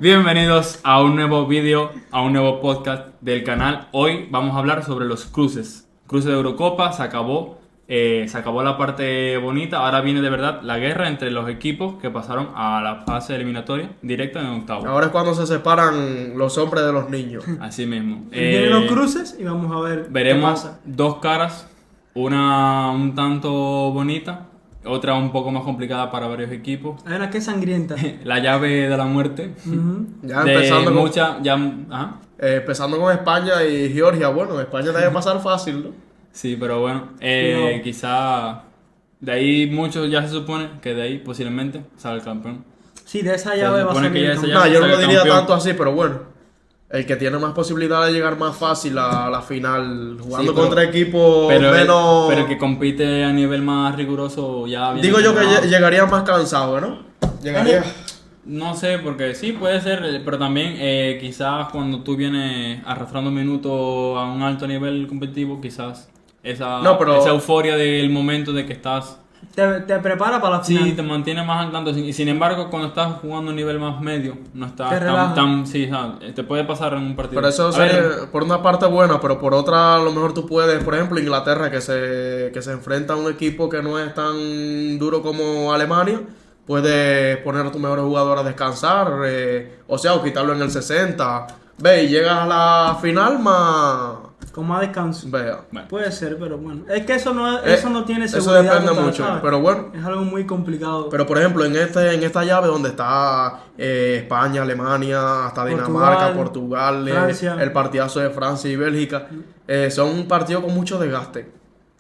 Bienvenidos a un nuevo vídeo, a un nuevo podcast del canal. Hoy vamos a hablar sobre los cruces. Cruce de Eurocopa, se acabó la parte bonita. Ahora viene de verdad la guerra entre los equipos que pasaron a la fase eliminatoria directa en octavo. Ahora es cuando se separan los hombres de los niños. Así mismo. Vienen los cruces y vamos a ver Veremos qué pasa. dos caras, una un tanto bonita, otra un poco más complicada para varios equipos. Hay una que es sangrienta. La llave de la muerte. Ujú. Ya De empezando con, mucha, ya, ajá. empezando con España y Georgia. Bueno, España debe pasar fácil, ¿no? Sí, pero bueno, No. quizá de ahí muchos ya se supone que de ahí posiblemente salga el campeón. Sí, de esa llave va a supone que salir ya el esa campeón. llave- No, yo no lo sale diría campeón. tanto así, pero bueno. El que tiene más posibilidad de llegar más fácil a la final, jugando Sí, pero- contra equipos Pero menos... el que compite a nivel más riguroso ya viene Digo yo que preparado. llegaría más cansado, ¿no? Llegaría... No sé, porque sí puede ser, pero también quizás cuando tú vienes arrastrando minutos a un alto nivel competitivo, quizás No, pero- esa euforia del momento de que estás... Te prepara para la final. Sí, te mantiene más al tanto. Y sin embargo, cuando estás jugando a un nivel más medio, no estás Te relaja. sí, ¿sabes? Te puede pasar en un partido. Pero eso A sería ver, por una parte buena, pero por otra a lo mejor tú puedes, por ejemplo, Inglaterra que se enfrenta a un equipo que no es tan duro como Alemania, puedes poner a tu mejor jugador a descansar, o quitarlo en el 60, ve y llegas a la final más... Con más descanso. Vea. bueno, Puede ser, pero bueno. Es que eso no, Eh, eso no tiene eso seguridad. depende total, mucho, ¿sabes? pero bueno. Es algo muy complicado. Pero por ejemplo, en esta llave donde está España, Alemania, hasta Portugal, Dinamarca, Portugal, Francia. el partidazo de Francia y Bélgica, son partidos con mucho desgaste,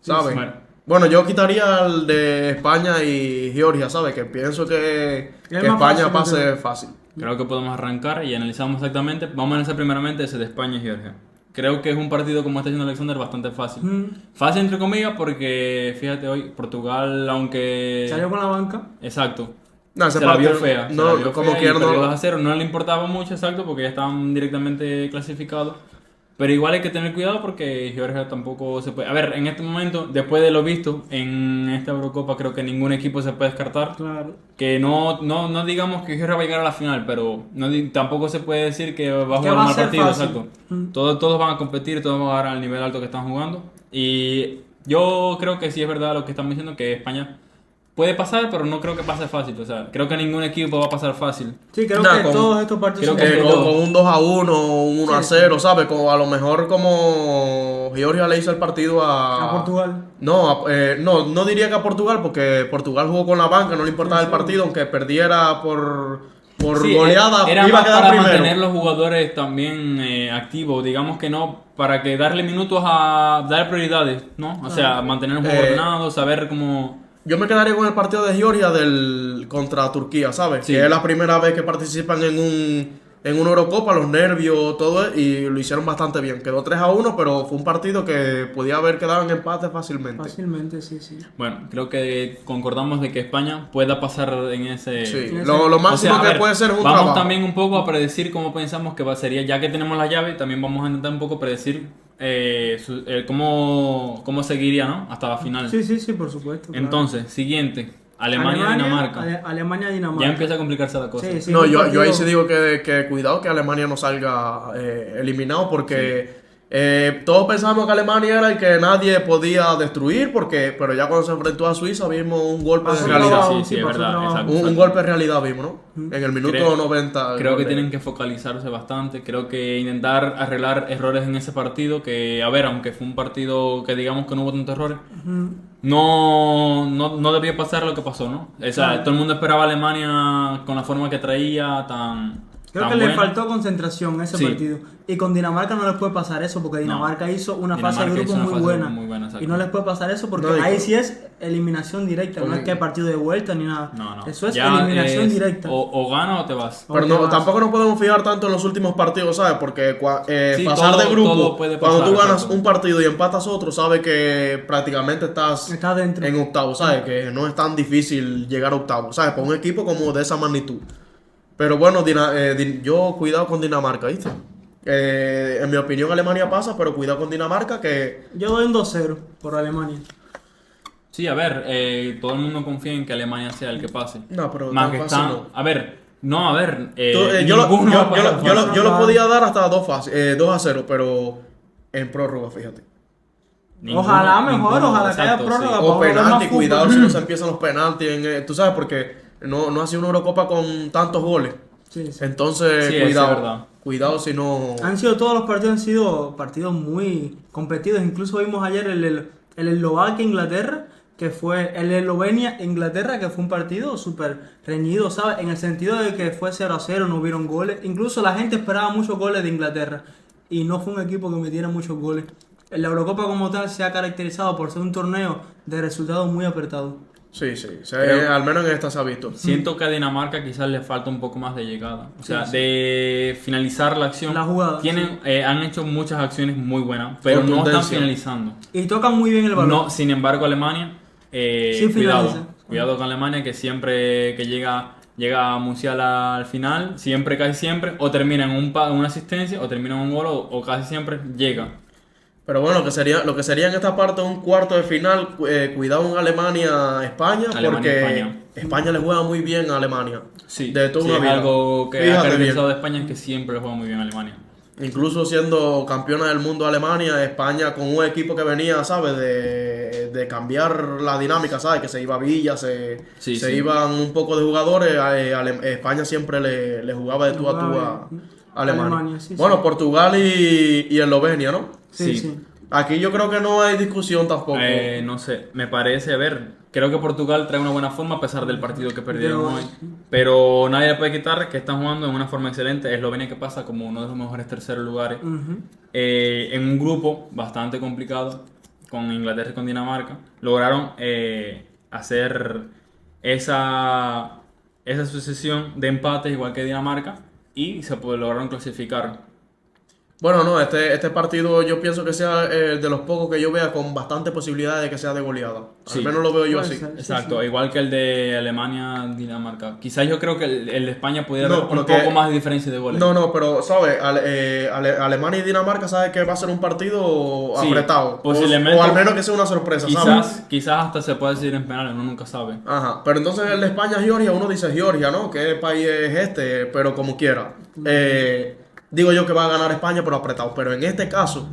¿sabes? sí. Bueno, yo quitaría el de España y Georgia, ¿sabes? Que pienso que Es más España fácil, pase creo. fácil. creo que podemos arrancar y analizamos exactamente. Vamos a analizar primeramente ese de España y Georgia. Creo que es un partido, como está diciendo Alexander, bastante fácil. Fácil entre comillas porque, fíjate, hoy Portugal, aunque... Salió con la banca. Exacto. No, ese Se la vio partido, fea. no, se la vio como fea y quiera, perdió no, 2-0. No le importaba mucho, exacto, porque ya estaban directamente clasificados. Pero igual hay que tener cuidado porque Georgia tampoco se puede... A ver, en este momento, después de lo visto en esta Eurocopa, creo que ningún equipo se puede descartar. Claro. Que no digamos que Georgia va a llegar a la final, pero tampoco se puede decir que va a Que jugar va a mal ser partido, fácil. exacto. Todos van a competir, todos van a jugar al nivel alto que están jugando. Y yo creo que sí es verdad lo que están diciendo, que España puede pasar, pero no creo que pase fácil. O sea, creo que ningún equipo va a pasar fácil. Sí, creo Nah, que con- todos estos partidos creo son que- complicados. con un 2-1, un 1-0, Sí. ¿sabes? Como a lo mejor como Georgia le hizo el partido A Portugal. No diría que a Portugal, porque Portugal jugó con la banca, no le importaba el partido, aunque perdiera por Sí, goleada, era iba a más quedar para primero. mantener los jugadores también activos, digamos que no, para que darle minutos a dar prioridades, ¿no? O sea, mantener un juego ordenado, saber cómo... Yo me quedaría con el partido de Georgia contra Turquía, ¿sabes? Sí. Que es la primera vez que participan en una Eurocopa, los nervios, todo, y lo hicieron bastante bien. Quedó 3-1, pero fue un partido que podía haber quedado en empate fácilmente. Fácilmente, sí, sí. Bueno, creo que concordamos de que España pueda pasar en ese... Sí, Sí. lo máximo O sea, a que ver, puede ser es un vamos trabajo. también un poco a predecir cómo pensamos que sería, ya que tenemos la llave, también vamos a intentar un poco predecir cómo seguiría, ¿no? Hasta la final. Sí, sí, sí, por supuesto. claro. Entonces, siguiente, Alemania-Dinamarca. Alemania-Dinamarca. Ya empieza a complicarse la cosa. Sí, sí, No, un yo partido- ahí sí digo que cuidado que Alemania no salga eliminado porque todos pensábamos que Alemania era el que nadie podía destruir pero ya cuando se enfrentó a Suiza vimos un golpe Pasó de realidad. trabajo, Sí, sí, es pasó verdad, trabajo. exacto. Un golpe de realidad vimos, ¿no? En el minuto Creo- 90. Creo que gol de- tienen que focalizarse bastante. Creo que intentar arreglar errores en ese partido. Que, a ver, aunque fue un partido que digamos que no hubo tantos errores, no debió pasar lo que pasó, ¿no? O sea, todo el mundo esperaba a Alemania con la forma que traía, tan. Creo tan que le buena. faltó concentración en ese Sí. partido. Y con Dinamarca no les puede pasar eso porque Dinamarca hizo una fase de Dinamarca hizo grupo una muy fase de buena. grupo muy buena, exacto. Y no les puede pasar eso porque No, y ahí con- sí es eliminación directa, no con- es que partido de vuelta ni nada. No. Eso es Ya eliminación es directa. O gana o te vas. Pero Ok, no, vas. tampoco nos podemos fijar tanto en los últimos partidos, ¿sabes? Porque Sí, pasar todo- de grupo, todo puede cuando pasar, tú ganas exacto. un partido y empatas otro, sabes que prácticamente estás Está dentro. en octavo, ¿sabes? Que no es tan difícil llegar a octavo, ¿sabes? Para un equipo como de esa magnitud. Pero bueno, yo cuidado con Dinamarca, ¿viste? En mi opinión Alemania pasa, pero cuidado con Dinamarca que... Yo doy un 2-0 por Alemania. Sí, a ver, todo el mundo confía en que Alemania sea el que pase. No, pero Más tan que fácil están, no. a ver, No, a ver, Yo lo ninguno va a pasar fácil. yo lo podía dar hasta 2-0, pero en prórroga, fíjate. Ojalá mejor, ojalá que haya exacto, prórroga. sí. para O volver más penalti, fútbol. cuidado si no se empiezan los penaltis. Tú sabes, porque no ha sido una Eurocopa con tantos goles. Sí, sí. Entonces, Sí, eso es verdad. cuidado si no. Todos los partidos han sido partidos muy competidos. Incluso vimos ayer el Eslovaquia-Inglaterra, que fue el Eslovenia-Inglaterra, que fue un partido súper reñido, ¿sabes? En el sentido de que fue 0-0, no hubieron goles. Incluso la gente esperaba muchos goles de Inglaterra y no fue un equipo que metiera muchos goles. La Eurocopa como tal se ha caracterizado por ser un torneo de resultados muy apretados. Sí, Pero- al menos en esta se ha visto. Siento que a Dinamarca quizás le falta un poco más de llegada. O sea, Sí. de finalizar la acción. La jugada, Han hecho muchas acciones muy buenas, pero no están Contundencia. finalizando. Y tocan muy bien el balón. No, sin embargo, Alemania, Sí cuidado. finaliza. Cuidado con Alemania, que siempre que llega a Musiala al final, casi siempre, o termina en una asistencia, o termina en un gol, o casi siempre llega. Pero bueno, lo que sería en esta parte un cuarto de final, cuidado en Alemania-España, porque Alemania-España. España le juega muy bien a Alemania. Sí, De toda sí, una es vida. algo que ha Fíjate caracterizado bien. de España, es que siempre lo juega muy bien Alemania. Incluso siendo campeona del mundo Alemania, España con un equipo que venía, ¿sabes? De cambiar la dinámica, ¿sabes? Que se iba Villa, se Sí. iban un poco de jugadores. España siempre le jugaba de tú a tú a Alemania. Alemania, sí, Bueno, sí. Portugal y Eslovenia, ¿no? Sí, Sí. sí. Aquí yo creo que no hay discusión tampoco. No sé, me parece, a ver, creo que Portugal trae una buena forma a pesar del partido que perdieron Pero- hoy. Pero nadie le puede quitar que están jugando en una forma excelente. Eslovenia que pasa como uno de los mejores terceros lugares. Ujú. En un grupo bastante complicado con Inglaterra y con Dinamarca. Lograron hacer esa sucesión de empates igual que Dinamarca y lograron clasificar. Bueno, no, este partido yo pienso que sea de los pocos que yo vea con bastante posibilidades de que sea de goleada. Sí. Al menos lo veo yo Puede así. ser. Exacto, igual que el de Alemania-Dinamarca. Quizás yo creo que el de España pudiera No, haber un porque- poco más de diferencia de goles. No, pero, ¿sabes? Alemania y Dinamarca sabe que va a ser un partido Sí, apretado. posiblemente. O al menos que sea una sorpresa, ¿sabes? Quizás hasta se puede decidir en penales, uno nunca sabe. Ajá, pero entonces el de España-Georgia, uno dice Georgia, ¿no? ¿Qué país es este? Pero como quiera. Digo yo que va a ganar España, pero apretado. Pero en este caso,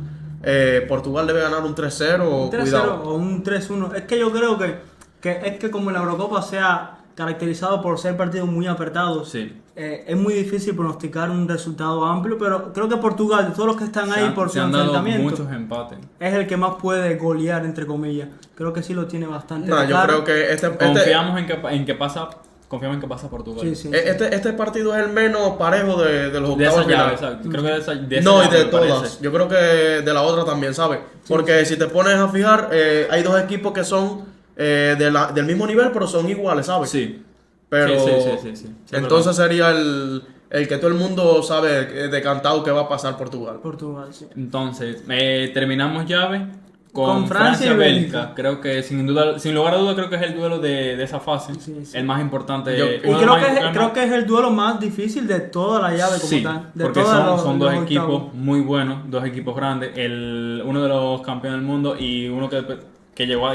Portugal debe ganar un 3-0, Un 3-0 cuidado. o un 3-1. Es que yo creo que como la Eurocopa se ha caracterizado por ser partidos muy apretados, Sí. es muy difícil pronosticar un resultado amplio, pero creo que Portugal, de todos los que están ahí por Se su han dado enfrentamiento, muchos empates. es el que más puede golear, entre comillas. Creo que sí lo tiene bastante Nah, yo claro. creo que Confiamos en que pasa Portugal. Sí, sí. este partido es el menos parejo de los De octavos esa llave, finales. exacto. Creo que de esa No, y llave, de me todas. parece. Yo creo que de la otra también, ¿sabes? Porque si te pones a fijar, hay dos equipos que son del mismo nivel, pero son iguales, ¿sabes? Sí. Pero Sí, entonces sería el que todo el mundo sabe decantado que va a pasar Portugal. Portugal, sí. Entonces, terminamos llave Con con Francia y Francia-Bélgica. Bélgica. Creo que sin lugar a duda creo que es el duelo de esa fase. Sí, sí. El más importante. Yo- Y uno de creo los que, más- creo que es el duelo más difícil de toda la llave como Sí, tal. De porque todos son dos los equipos octavos. muy buenos, dos equipos grandes. Uno de los campeones del mundo y uno que llegó a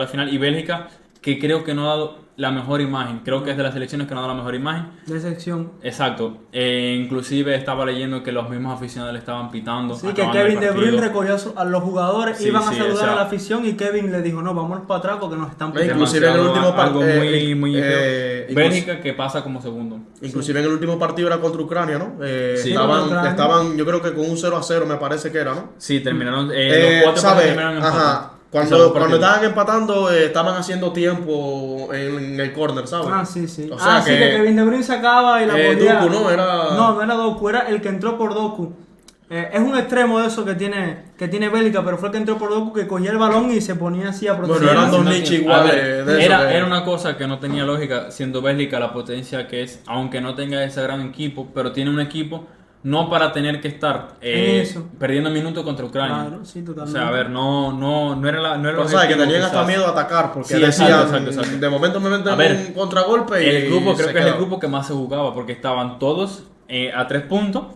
la final. Y Bélgica, que creo que no ha dado la mejor imagen. Creo que es de las selecciones que no ha dado la mejor imagen. De sección. Exacto. Inclusive estaba leyendo que los mismos aficionados le estaban pitando. Sí, que acabando el Kevin De Bruyne partido. recogió a los jugadores, Sí, iban a sí, saludar o sea- a la afición y Kevin le dijo, no, vámonos para atrás porque nos están pitando. Inclusive en el último algo partido. muy feo. Bélgica que pasa como segundo. Inclusive en el último partido era contra Ucrania, ¿no? Sí. Estaban, Contra Ucrania. estaban, yo creo que con un 0-0 me parece que era, ¿no? Sí, terminaron. Los cuatro partidos ¿Sabes? terminaron en empate. Ajá. Esos Cuando dos partidos. estaban empatando, estaban haciendo tiempo en el corner, ¿sabes? Ah, sí, sí. O sea Sí, que Kevin De Bruyne sacaba y la ponía. Doku, ¿no? No era Doku, era el que entró por Doku. Es un extremo de eso que tiene Bélgica, pero fue el que entró por Doku que cogía el balón y se ponía así a proteger. Bueno, eran dos No, nichos a iguales ver, de eso que- era una cosa que no tenía lógica, siendo Bélgica la potencia que es, aunque no tenga ese gran equipo, pero tiene un equipo no para tener que estar Eso. perdiendo minutos contra Ucrania. Claro, sí, O totalmente. sea, a ver, no era la. No era Pero el sabes que objetivo, tenían hasta quizás. miedo de atacar porque Sí, decían, exacto. de momento me meten A ver, un contragolpe y El grupo creo se que es el queda. grupo que más se jugaba porque estaban todos a 3 puntos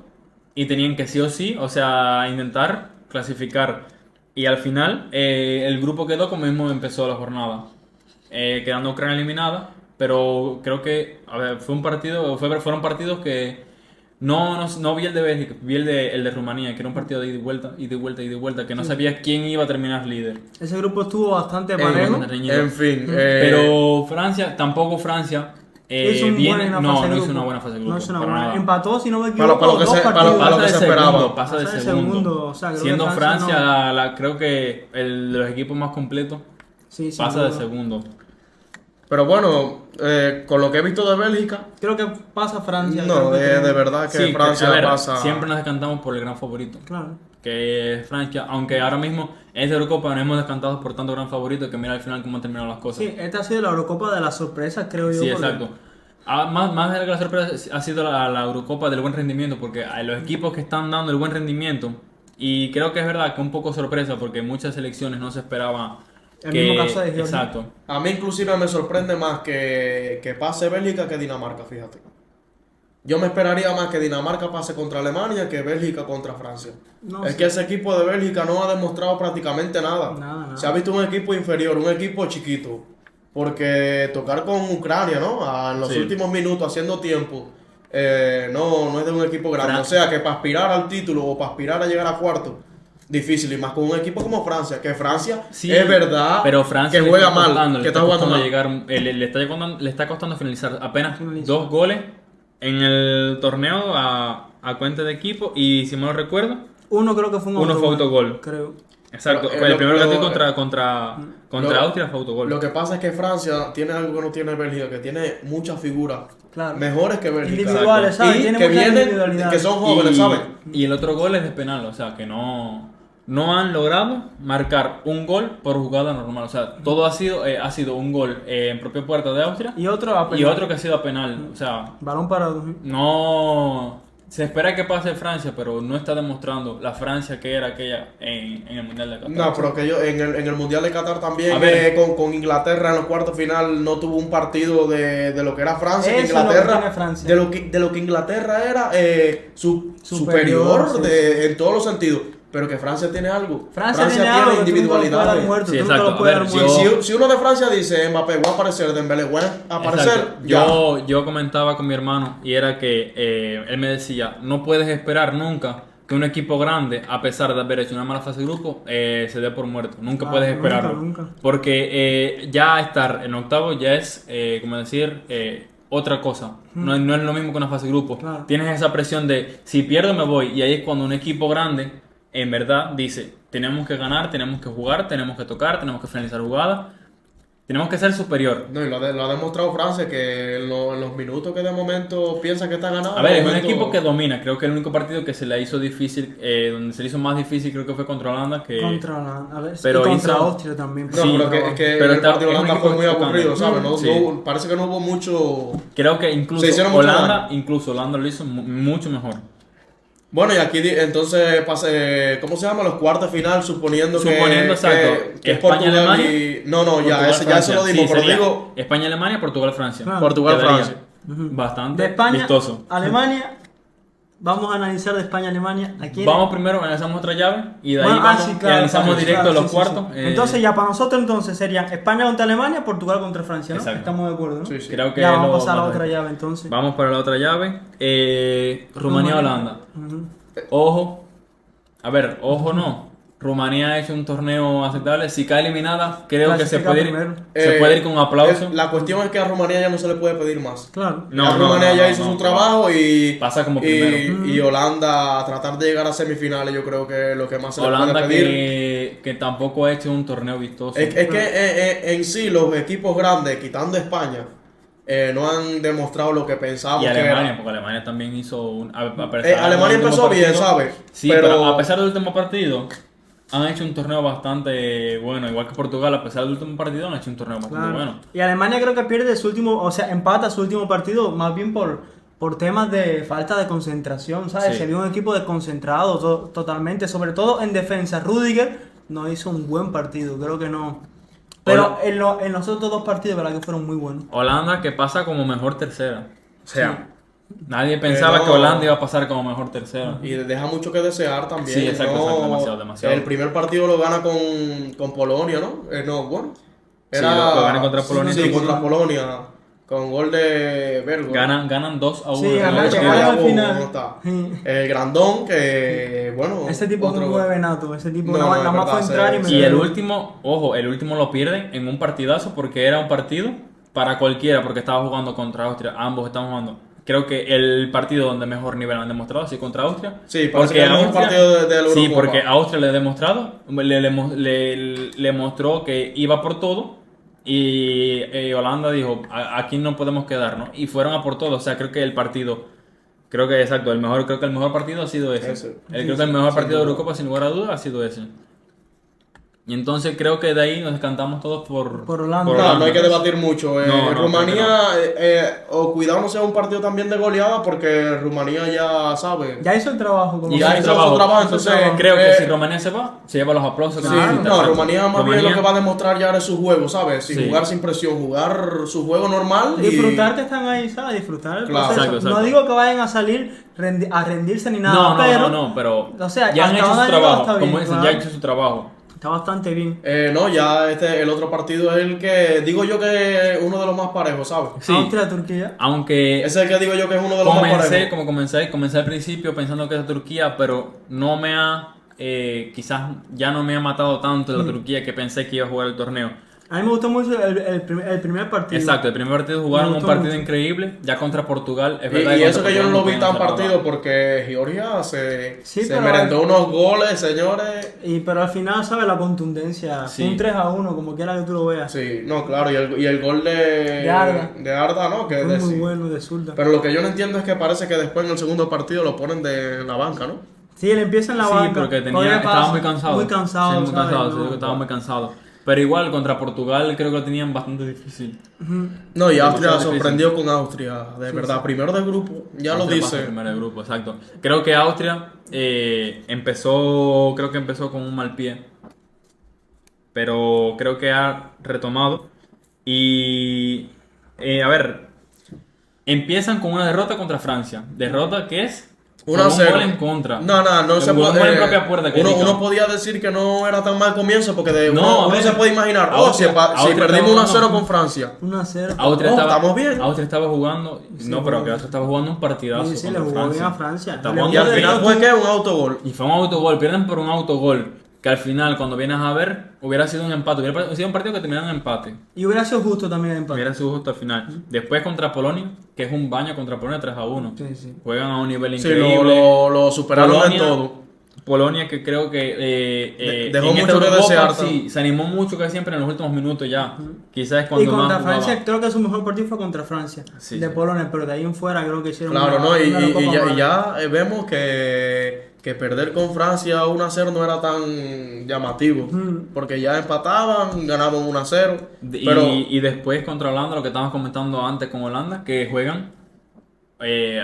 y tenían que sí o sí, o sea, intentar clasificar. Y al final el grupo quedó como mismo empezó la jornada, quedando Ucrania eliminada pero creo que, a ver, fueron partidos que no vi el de Bélgica, vi el de Rumanía, que era un partido de ida y vuelta, ida y vuelta, ida y vuelta, que no sabía quién iba a terminar líder. Ese grupo estuvo bastante parejo. Bastante reñido. En fin. Pero tampoco Francia. Hizo No no hizo una buena fase de grupo. No hizo una para buena. nada. Empató, si no me equivoco, Para lo que dos se- para partidos. lo que se esperaba. Pasa de Pasa de segundo. segundo, o sea, creo que Siendo Francia Francia, creo que el de los equipos más completos, Sí, sin pasa de duda. segundo. Pero bueno, con lo que he visto de Bélgica, Creo que pasa Francia. no, creo que de tiene- verdad que Sí, Francia a ver, pasa. siempre nos decantamos por el gran favorito, Claro. que es Francia, aunque ahora mismo en esta Eurocopa nos hemos decantado por tanto gran favorito que mira al final cómo han terminado las cosas. Sí, esta ha sido la Eurocopa de las sorpresas, creo yo. Sí, porque- exacto. Más de la sorpresa ha sido la Eurocopa del buen rendimiento, porque hay los equipos que están dando el buen rendimiento, y creo que es verdad que un poco sorpresa, porque muchas selecciones no se esperaba El que... mismo caso de Georgia. Exacto. A mí inclusive me sorprende más que pase Bélgica que Dinamarca, fíjate. Yo me esperaría más que Dinamarca pase contra Alemania que Bélgica contra Francia. No es sé. que ese equipo de Bélgica no ha demostrado prácticamente nada. Nada. Se ha visto un equipo inferior, un equipo chiquito. Porque tocar con Ucrania, ¿no? En los Sí. últimos minutos, haciendo tiempo, no es de un equipo grande. Francia. O sea que para aspirar al título o para aspirar a llegar a cuarto, difícil. Y más con un equipo como Francia, que Francia Sí, es verdad pero Francia que le juega está mal, costando, que está jugando mal. le está costando finalizar apenas Finalizar. 2 goles en el torneo a cuenta de equipo, y si me lo recuerdo, Uno creo que fue un uno fue autogol. Creo. Exacto, Pero, el primero que lo- contra contra lo- Austria fue autogol. Lo que pasa es que Francia tiene algo que no tiene Bélgica, que tiene muchas figuras Claro. mejores que Bélgica. Individuales, Exacto. ¿sabes? Y Tiene que muchas vienen, individualidades. que son jóvenes, ¿sabes? Y el otro gol es de penal, o sea que no han logrado marcar un gol por jugada normal. O sea, todo ha sido un gol en propia puerta de Austria Y otro a y penal. otro que ha sido a penal. O sea, Balón parado. no. Se espera que pase Francia, pero no está demostrando la Francia que era aquella en el Mundial de Qatar. No, pero que yo en el Mundial de Qatar también A ver. con Inglaterra en los cuartos final no tuvo un partido de lo que era Francia, que Eso es lo que Inglaterra, tiene Francia. de lo que Inglaterra era Superior, superior sí. En todos los sentidos, pero que Francia tiene algo. Francia tiene algo que tú nunca lo puedes dar individualidades. muerto. Sí, tú nunca lo exacto. puedes A dar ver, muerto. Si uno de Francia dice Mbappé va a aparecer, Dembélé va a aparecer, Exacto. ya. Yo comentaba con mi hermano y era que él me decía, no puedes esperar nunca que un equipo grande, a pesar de haber hecho una mala fase de grupo, se dé por muerto. Nunca Ah, puedes nunca, esperarlo. nunca. Porque ya estar en octavo ya es, como decir, otra cosa. No es lo mismo que una fase de grupo. Claro. Tienes esa presión de, si pierdo me voy. Y ahí es cuando un equipo grande, en verdad, dice, tenemos que ganar, tenemos que jugar, tenemos que tocar, tenemos que finalizar jugadas. Tenemos que ser superior. No, y lo ha demostrado Francia que en los minutos que de momento piensa que está ganando. A ver, de es un momento- equipo que domina. Creo que el único partido que se le hizo difícil, donde se le hizo más difícil, creo que fue contra Holanda. Que Contra la, a ver, pero y contra hizo- Austria también. No, Sí, pero es que pero el está- partido de es un Holanda equipo fue muy aburrido, tocante. ¿sabes? No, Sí. parece que no hubo mucho. creo que incluso Se hicieron mucho Holanda lo hizo mucho mejor. Bueno, y aquí entonces ¿cómo se llama? Los cuartos de final, suponiendo Exacto. que es España, Portugal Alemania, y... No, ya Portugal, eso Francia. lo dimos, Sí, pero sería digo España, Alemania, Portugal, Francia. Claro. Portugal, Quedaría Francia. Bastante De España, vistoso. Alemania. Vamos a analizar de España, Alemania. Aquí Vamos primero, analizamos otra llave y de ahí Bueno, vamos sí, y claro, analizamos claro, directo claro, los sí, cuartos. sí, sí. Entonces ya para nosotros entonces serían España contra Alemania, Portugal contra Francia, ¿no? Exacto. Estamos de acuerdo, ¿no? Sí, sí. creo que Ya es vamos lo a pasar a la más otra lógico. llave entonces. Vamos para la otra llave. Rumanía-Holanda. Ujú. Ojo. A ver, ojo no. Rumanía ha hecho un torneo aceptable. Si cae eliminada, creo que se Clasifica puede ir, primero. se puede ir con un aplauso. La cuestión es que a Rumanía ya no se le puede pedir más. Claro. No, Ya no, Rumanía no, ya no, hizo no, su trabajo y... Pasa como primero. Y Holanda a tratar de llegar a semifinales, yo creo que lo que más se le Holanda puede pedir... que tampoco ha hecho un torneo vistoso. Es que en sí los equipos grandes, quitando España, no han demostrado lo que pensábamos Y que Alemania, era. porque Alemania también hizo a pesar del Alemania último empezó bien, partido. ¿sabes? Sí, pero a pesar del último partido, han hecho un torneo bastante bueno. Igual que Portugal, a pesar del último partido, han hecho un torneo bastante Claro. bueno. Y Alemania creo que pierde su último, o sea, empata su último partido más bien por temas de falta de concentración, ¿sabes? Sí. Se vio un equipo desconcentrado totalmente, sobre todo en defensa. Rudiger no hizo un buen partido, creo que no. Pero en los otros dos partidos, verdad que fueron muy buenos. Holanda que pasa como mejor tercera. O sea, Sí. nadie pensaba no. que Holanda iba a pasar como mejor tercera. Y deja mucho que desear también. Sí, exacto, demasiado. El primer partido lo gana con Polonia, ¿no? No, bueno. Sí, lo gana contra Polonia. Sí, contra Polonia. Con gol de Vergo. Ganan 2-1. Sí, creo ganan, que llegaron al ¿Cómo final. está? Sí. El Grandón, que bueno. Ese tipo es otro un gol. 9 nato, ese tipo No, nada es más verdad, fue entrar y sí. meter. Y el último, ojo, el último lo pierden en un partidazo porque era un partido para cualquiera, porque estaba jugando contra Austria. Ambos estaban jugando. Creo que el partido donde mejor nivel han demostrado, sí, contra Austria. Sí, parece que es el mejor partido de la Sí, Eurocopa. porque Austria le ha demostrado, le mostró que iba por todo. Y Holanda dijo, aquí no podemos quedarnos. Y fueron a por todo. O sea, creo que el partido, creo que exacto, creo que el mejor partido ha sido ese. Creo que el mejor sin partido de duda. Eurocopa, sin lugar a dudas, ha sido ese. Y entonces creo que de ahí nos decantamos todos Por Holanda. No hay que debatir mucho. No, Rumanía, o cuidado no sea un partido también de goleada, porque Rumanía ya sabe. Ya hizo el trabajo. Como Ya que- hizo su trabajo, entonces Creo que si Rumanía se va, se lleva los aplausos. que Sí, necesita. no, Exacto. Rumanía más bien lo que va a demostrar ya es su juego, ¿sabes? Sin Sí. jugar sin presión, jugar su juego normal. y- Disfrutar que están ahí, ¿sabes? Disfrutar el Claro. proceso. Exacto, exacto. No digo que vayan a salir a rendirse ni nada, No, pero no, pero o sea, ya han hasta hecho ahora su llegado trabajo. está bien, Como dicen, claro. ya han hecho su trabajo. está bastante bien. No, ya el otro partido es el que digo yo que es uno de los más parejos, ¿sabes? Sí, Austria-Turquía. aunque Ese es el que digo yo que es uno de los más parejos. comencé al principio pensando que era Turquía, pero no me ha, quizás ya no me ha matado tanto la Turquía que pensé que iba a jugar el torneo. A mí me gustó mucho el primer partido. Exacto, el primer partido jugaron Me un gustó partido mucho. increíble, ya contra Portugal. Es Y, verdad y que eso contra que yo no lo vi Portugal tan no se partido acaba. porque Georgia se Sí, pero merendó unos goles, señores. Pero al final, ¿sabes? La contundencia. Sí. Un 3-1, como quiera que tú lo veas. Sí, no, claro, y el gol De Arda. de Arda, ¿no? Que es Fue muy decir. bueno de Zulta. Pero lo que yo no entiendo es que parece que después en el segundo partido lo ponen de la banca, ¿no? Sí, él empieza en la Sí, banca. porque Todavía estaba pasa. muy cansado. Muy cansado, Sí, muy ¿sabes? cansado, No. sí, estaba muy cansado. Pero igual, contra Portugal creo que lo tenían bastante difícil. No, y Austria demasiado sorprendió con Austria, de verdad. Primero de grupo, ya lo Austria pasa dice. primero de grupo, exacto. Creo que Austria empezó con un mal pie. Pero creo que ha retomado. Y, a ver, empiezan con una derrota contra Francia. Derrota que es con un 1-0. gol en contra. No se Con un puede. gol en propia puerta. que diga. Uno podía decir que no era tan mal comienzo porque No, a uno ver, se puede imaginar, Austria- si Austria perdimos estaba 1-0 jugando- con Francia. 1-0. Austria estamos bien. Austria estaba jugando. No, pero que Austria estaba jugando un partidazo. Sí, sí, le contra jugó bien a Francia. Está Le jugando Y al jugó bien. final fue que un autogol. Y fue un autogol, pierden por un autogol. Que al final, cuando vienes a ver, hubiera sido un empate. Hubiera sido un partido que terminara en empate. Y hubiera sido justo también el empate. Hubiera sido justo al final. Después contra Polonia, que es un baño contra Polonia 3-1. Sí, sí. Juegan a un nivel Sí, increíble. lo superaron Polonia- en todo. Polonia que creo que Dejó en esta mucho que Eurocopa, desear, sí, se animó mucho que siempre en los últimos minutos ya. Quizás es cuando Y contra más jugaba. Francia, creo que su mejor partido fue contra Francia. Sí, de sí. Polonia, pero de ahí en fuera creo que hicieron Claro, una- ¿no? una Y Eurocopa ya, mala. vemos que perder con Francia 1-0 no era tan llamativo. Porque ya empataban, ganaban 1-0. Pero Y después contra Holanda, lo que estábamos comentando antes con Holanda, que juegan,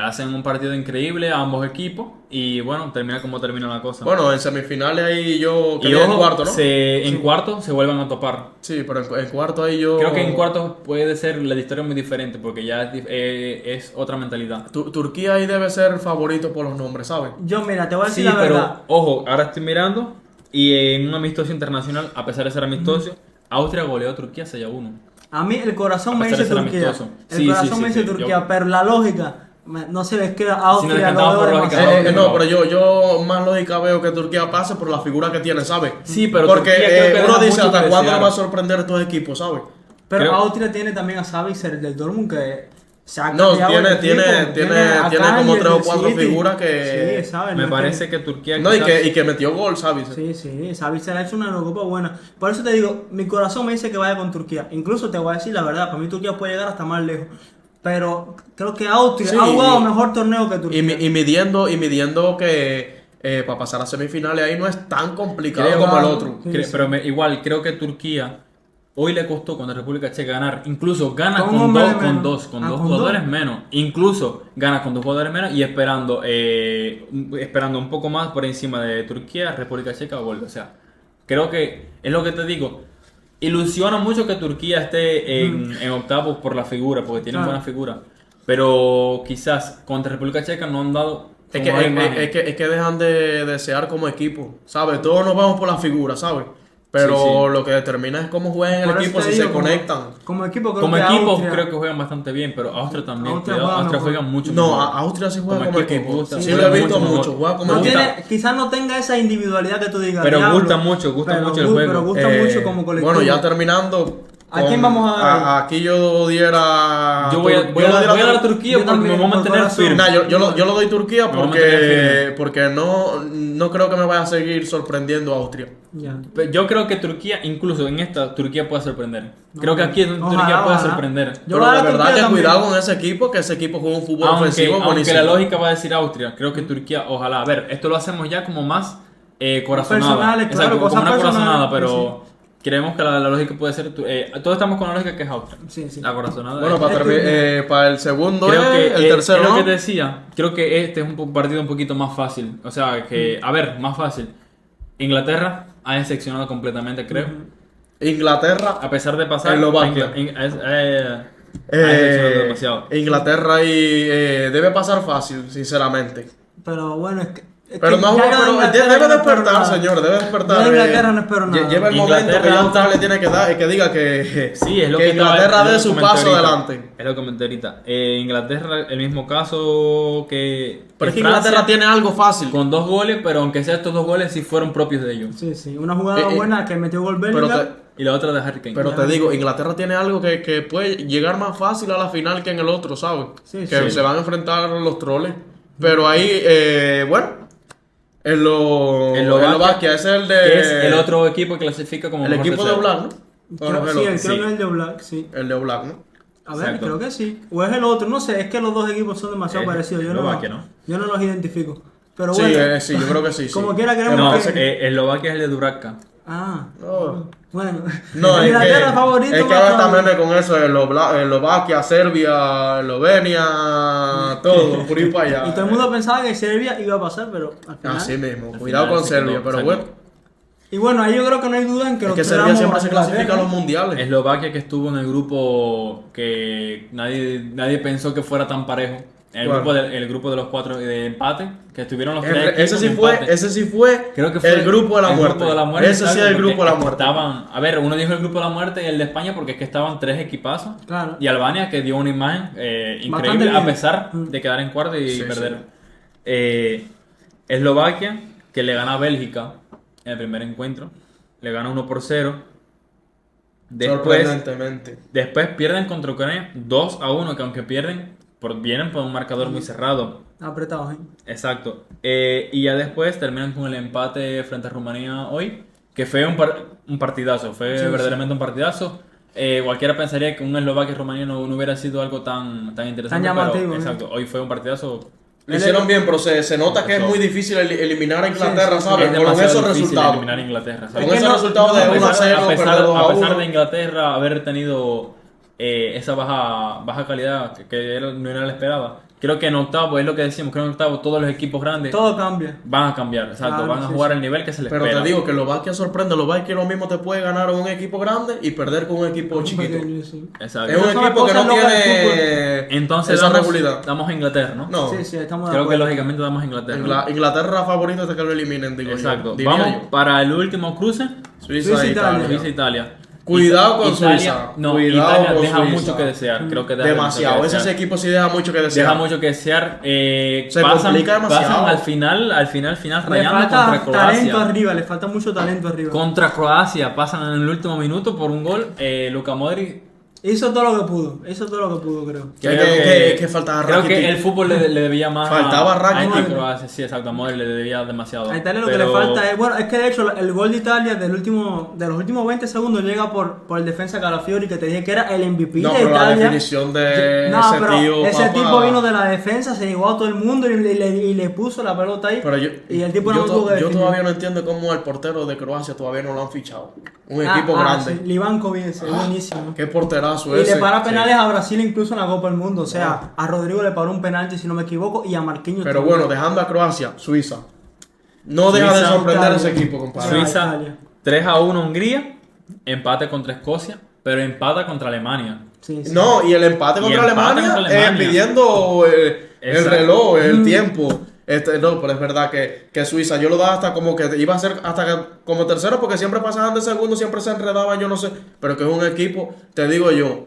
hacen un partido increíble a ambos equipos y bueno, termina como termina la cosa. bueno, en semifinales ahí yo y quedé en ojo, cuarto, ¿no? en cuarto se vuelven a topar. Sí, pero en cuarto ahí yo... Creo que en cuarto puede ser la historia muy diferente porque ya es otra mentalidad. Turquía ahí debe ser favorito por los nombres, ¿sabes? Yo, mira, te voy a decir Sí, la pero verdad. ojo, ahora estoy mirando y en un amistoso internacional, a pesar de ser amistoso, Austria goleó a Turquía 6-1. A mí el corazón A me pesar dice de ser Turquía. amistoso. El Sí, corazón sí, me sí, dice sí. Turquía, Yo- pero la lógica no se les queda a Austria. nos decantamos lo por veo lógica, demasiado. no. Pero yo más lógica veo que Turquía pase por la figura que tiene, ¿sabes? Sí, pero Porque Turquía creo que uno deja dice mucho hasta que cuándo desear. va a sorprender estos equipos, ¿sabes? Pero Creo- Austria tiene también a Sabitzer del Dortmund que se ha No, cambiado el tiene equipo. a como Kanye 3 o del 4 City. figuras que... Sí, ¿sabes? Me No es parece que Turquía No, quizás- y que metió gol, ¿sabes? Sí, sí, Sabitzer ha hecho una Eurocopa buena. Por eso te digo, mi corazón me dice que vaya con Turquía. Incluso te voy a decir la verdad, para mí Turquía puede llegar hasta más lejos. Pero creo que Austria Sí, ha jugado y- mejor torneo que Turquía. Y midiendo que para pasar a semifinales ahí no es tan complicado Creo- como el otro. Sí, Cre- sí. Pero igual creo que Turquía hoy le costó contra República Checa ganar. Incluso gana Con con un dos, hombre con menos. dos, con Ah, dos con jugadores dos. menos. Incluso gana con 2 jugadores menos y esperando un poco más por encima de Turquía, República Checa o gol. O sea, creo que es lo que te digo. Ilusiona mucho que Turquía esté en octavos por la figura, porque tienen Claro. buena figura. Pero quizás contra República Checa no han dado. Es como la imagen. que dejan de desear como equipo, ¿sabes? Todos nos vamos por la figura, ¿sabes? Pero Sí, sí. lo que determina es cómo juegan el Por eso equipo, te si digo, se conectan. Como equipo, creo Como que equipo Austria- creo que juegan bastante bien, pero Austria también. Austria Cuidado, juega Austria mejor. juega mucho No, mejor. Austria sí juega Como como equipo, equipo. gusta, Sí, juega lo he visto mucho mucho. mejor. Juega como No equipo. gusta. tiene, quizás no tenga esa individualidad que tú digas. Pero "Diablo", gusta mucho pero el gu- juego. Pero gusta mucho como colectivo. Bueno, ya terminando. ¿A quién vamos a dar? Aquí yo diera. Yo voy a dar a Turquía Yo porque me también, voy a por mantener corazón. firme. Nah, yo lo doy Turquía Me voy a mantener firme. porque no creo que me vaya a seguir sorprendiendo Austria. Ya. Yo creo que Turquía, incluso en esta, Turquía puede sorprender. Creo que aquí Ojalá, Turquía puede ojalá. sorprender. Yo Pero voy a de dar verdad Turquía que también. cuidado con ese equipo, que ese equipo juega un fútbol ofensivo Aunque buenísimo. la lógica va a decir Austria, creo que Turquía, ojalá. A ver, esto lo hacemos ya como más corazonada. Personales, claro, Exacto, como cosas una corazonada, personales, pero creemos que la lógica puede ser. Todos estamos con la lógica que es Austria. Sí, sí. La corazonada. Bueno, es- para el segundo creo que el tercero, es lo ¿no? que te decía. Creo que este es un partido un poquito más fácil. O sea, que, a ver, más fácil. Inglaterra ha decepcionado completamente, creo. Inglaterra, A pesar de pasar. Eslovaquia. Ha decepcionado demasiado. Inglaterra y debe pasar fácil, sinceramente. Pero bueno, es Pero que no, ya yo de pero Inglaterra debe no espero despertar, nada. señor, debe despertar. Yo de Inglaterra no espero nada. Lleva el momento que Inglaterra- ya Australia tiene que dar, que diga que, Sí, es lo que que Inglaterra dé es lo su que comenté paso ahorita. adelante. Es lo que comenté ahorita. Inglaterra, el mismo caso que. Pero es que Francia, Inglaterra tiene algo fácil. con 2 goles, pero aunque sea estos 2 goles, sí fueron propios de ellos. Sí, sí. Una jugada Eh, buena que metió gol Pero Bellingham. Y la otra de Harry Kane. Pero te digo, Inglaterra tiene algo que puede llegar más fácil a la final que en el otro, ¿sabes? Sí, que sí. se van a enfrentar los troles. Pero ahí, bueno, Eslovaquia es el de. que es el otro equipo que clasifica como El mejor equipo de tercero. Oblak, ¿no? Creo, No, sí, el, creo sí. que es el de Black, sí. el de Oblak, ¿no? A ver, Exacto. creo que sí. O es el otro, no sé, es que los dos equipos son demasiado parecidos. Eslovaquia, ¿no? Yo no los identifico. Pero Sí, bueno, sí, yo creo que sí. como sí. quiera queremos No, que- Eslovaquia es el de Dubravka. Ah, No. bueno. No, es Inglaterra que, favorito. es que más ahora está favorito. meme con eso, Eslovaquia, Serbia, Eslovenia, todo, por ir para allá. Y todo el mundo pensaba que Serbia iba a pasar, pero al final. Así mismo, Al cuidado final con se quedó, Serbia, pero exacto. bueno, Y bueno, ahí yo creo que no hay duda en que es los que tres Serbia vamos siempre a se Inglaterra. clasifica a los mundiales. Eslovaquia que estuvo en el grupo que nadie pensó que fuera tan parejo. Bueno. El grupo de los 4 de empate, que estuvieron los 3 Ese sí fue Creo que fue el grupo de la el muerte. grupo de la muerte, Ese sí es exacto, el grupo de la porque muerte. Estaban, a ver, uno dijo el grupo de la muerte y el de España porque es que estaban 3 equipazos. Claro. Y Albania que dio una imagen Bastante increíble bien. a pesar de quedar en cuarto y Sí, perder. Eslovaquia que le gana a Bélgica en el primer encuentro. Le gana 1-0. Sorprendentemente. Después pierden contra Ucrania 2-1, que aunque pierden, vienen por un marcador muy cerrado. Apretados, ¿eh? Exacto. Y ya después terminan con el empate frente a Rumanía hoy, que fue un partidazo, fue Sí, verdaderamente un partidazo. Cualquiera pensaría que un Eslovaquia y Rumanía no hubiera sido algo tan interesante. Tan llamativo, pero, ¿eh? exacto, hoy fue un partidazo. Lo hicieron bien, pero se nota que es muy difícil eliminar a Inglaterra, Sí, sí, ¿sabes? Es Con demasiado esos difícil resultados. eliminar a Inglaterra. ¿sabes? Con Es que esos no- resultados de no, 1-0, a perder 2-1. pesar de Inglaterra haber tenido esa baja calidad no era la esperada. Creo que en octavo, es lo que decimos, creo que en octavo todos los equipos grandes Todo cambia. van a cambiar, exacto, Claro, van a sí, jugar sí. al nivel que se les Pero espera. te digo que Eslovaquia sorprende. Eslovaquia lo mismo te puede ganar a un equipo grande y perder con un equipo chiquito. Sí. Exacto. Es un Esas son las equipo que no cosas locas del tiene Entonces esa regularidad. damos a Inglaterra, ¿no? No, Sí, estamos de Creo que acuerdo. lógicamente damos a Inglaterra. Inglaterra favorito hasta que lo eliminen, digo Exacto. yo. Diría Vamos yo. para el último cruce. Suiza Suiza, e Italia. Suiza-Italia. Cuidado con Italia- Suiza. No, Cuidado Italia con deja Suiza. mucho que desear. Creo que deja Demasiado. mucho que Ese desear. equipo sí deja mucho que desear. Deja mucho que desear. Se complica demasiado. Pasan al final Le rayando falta contra talento Croacia. arriba, le falta mucho talento arriba. Contra Croacia pasan en el último minuto por un gol. Luka Modric. Hizo todo lo que pudo, creo. Que faltaba Creo Rakitic. que el fútbol le debía más Faltaba a Rakitic. Croacia. Sí, exacto. A Modric le debía demasiado. A Italia lo que Pero- le falta es, bueno, es que de hecho el gol de Italia de los últimos 20 segundos llega por el defensa Calafiori, que te dije que era el MVP No, de pero la Italia. definición de No, ese pero tío. ese papá. tipo vino de la defensa, se llegó a todo el mundo y le puso la pelota ahí. Pero y el tipo no tuvo que yo definir. todavía no entiendo cómo el portero de Croacia todavía no lo han fichado. Un Ah, equipo grande. Sí, Livankovic, es buenísimo. Qué porterazo Y ese. le para penales a Brasil incluso en la Copa del Mundo. O sea, a Rodrigo le paró un penalti, si no me equivoco, y a Marquinhos Pero también. bueno, dejando a Croacia, Suiza. No deja de Suiza, sorprender Italia. ese equipo, compadre. Suiza Italia. 3-1 Hungría. Empate contra Escocia. Pero empata contra Alemania. Sí, sí. No, y el empate Y contra empate Alemania, contra Alemania. pidiendo el Exacto. reloj, el tiempo. No, pero es verdad que Suiza, yo lo daba hasta como que iba a ser como tercero, porque siempre pasaban de segundo, siempre se enredaban, yo no sé, pero que es un equipo, te digo yo,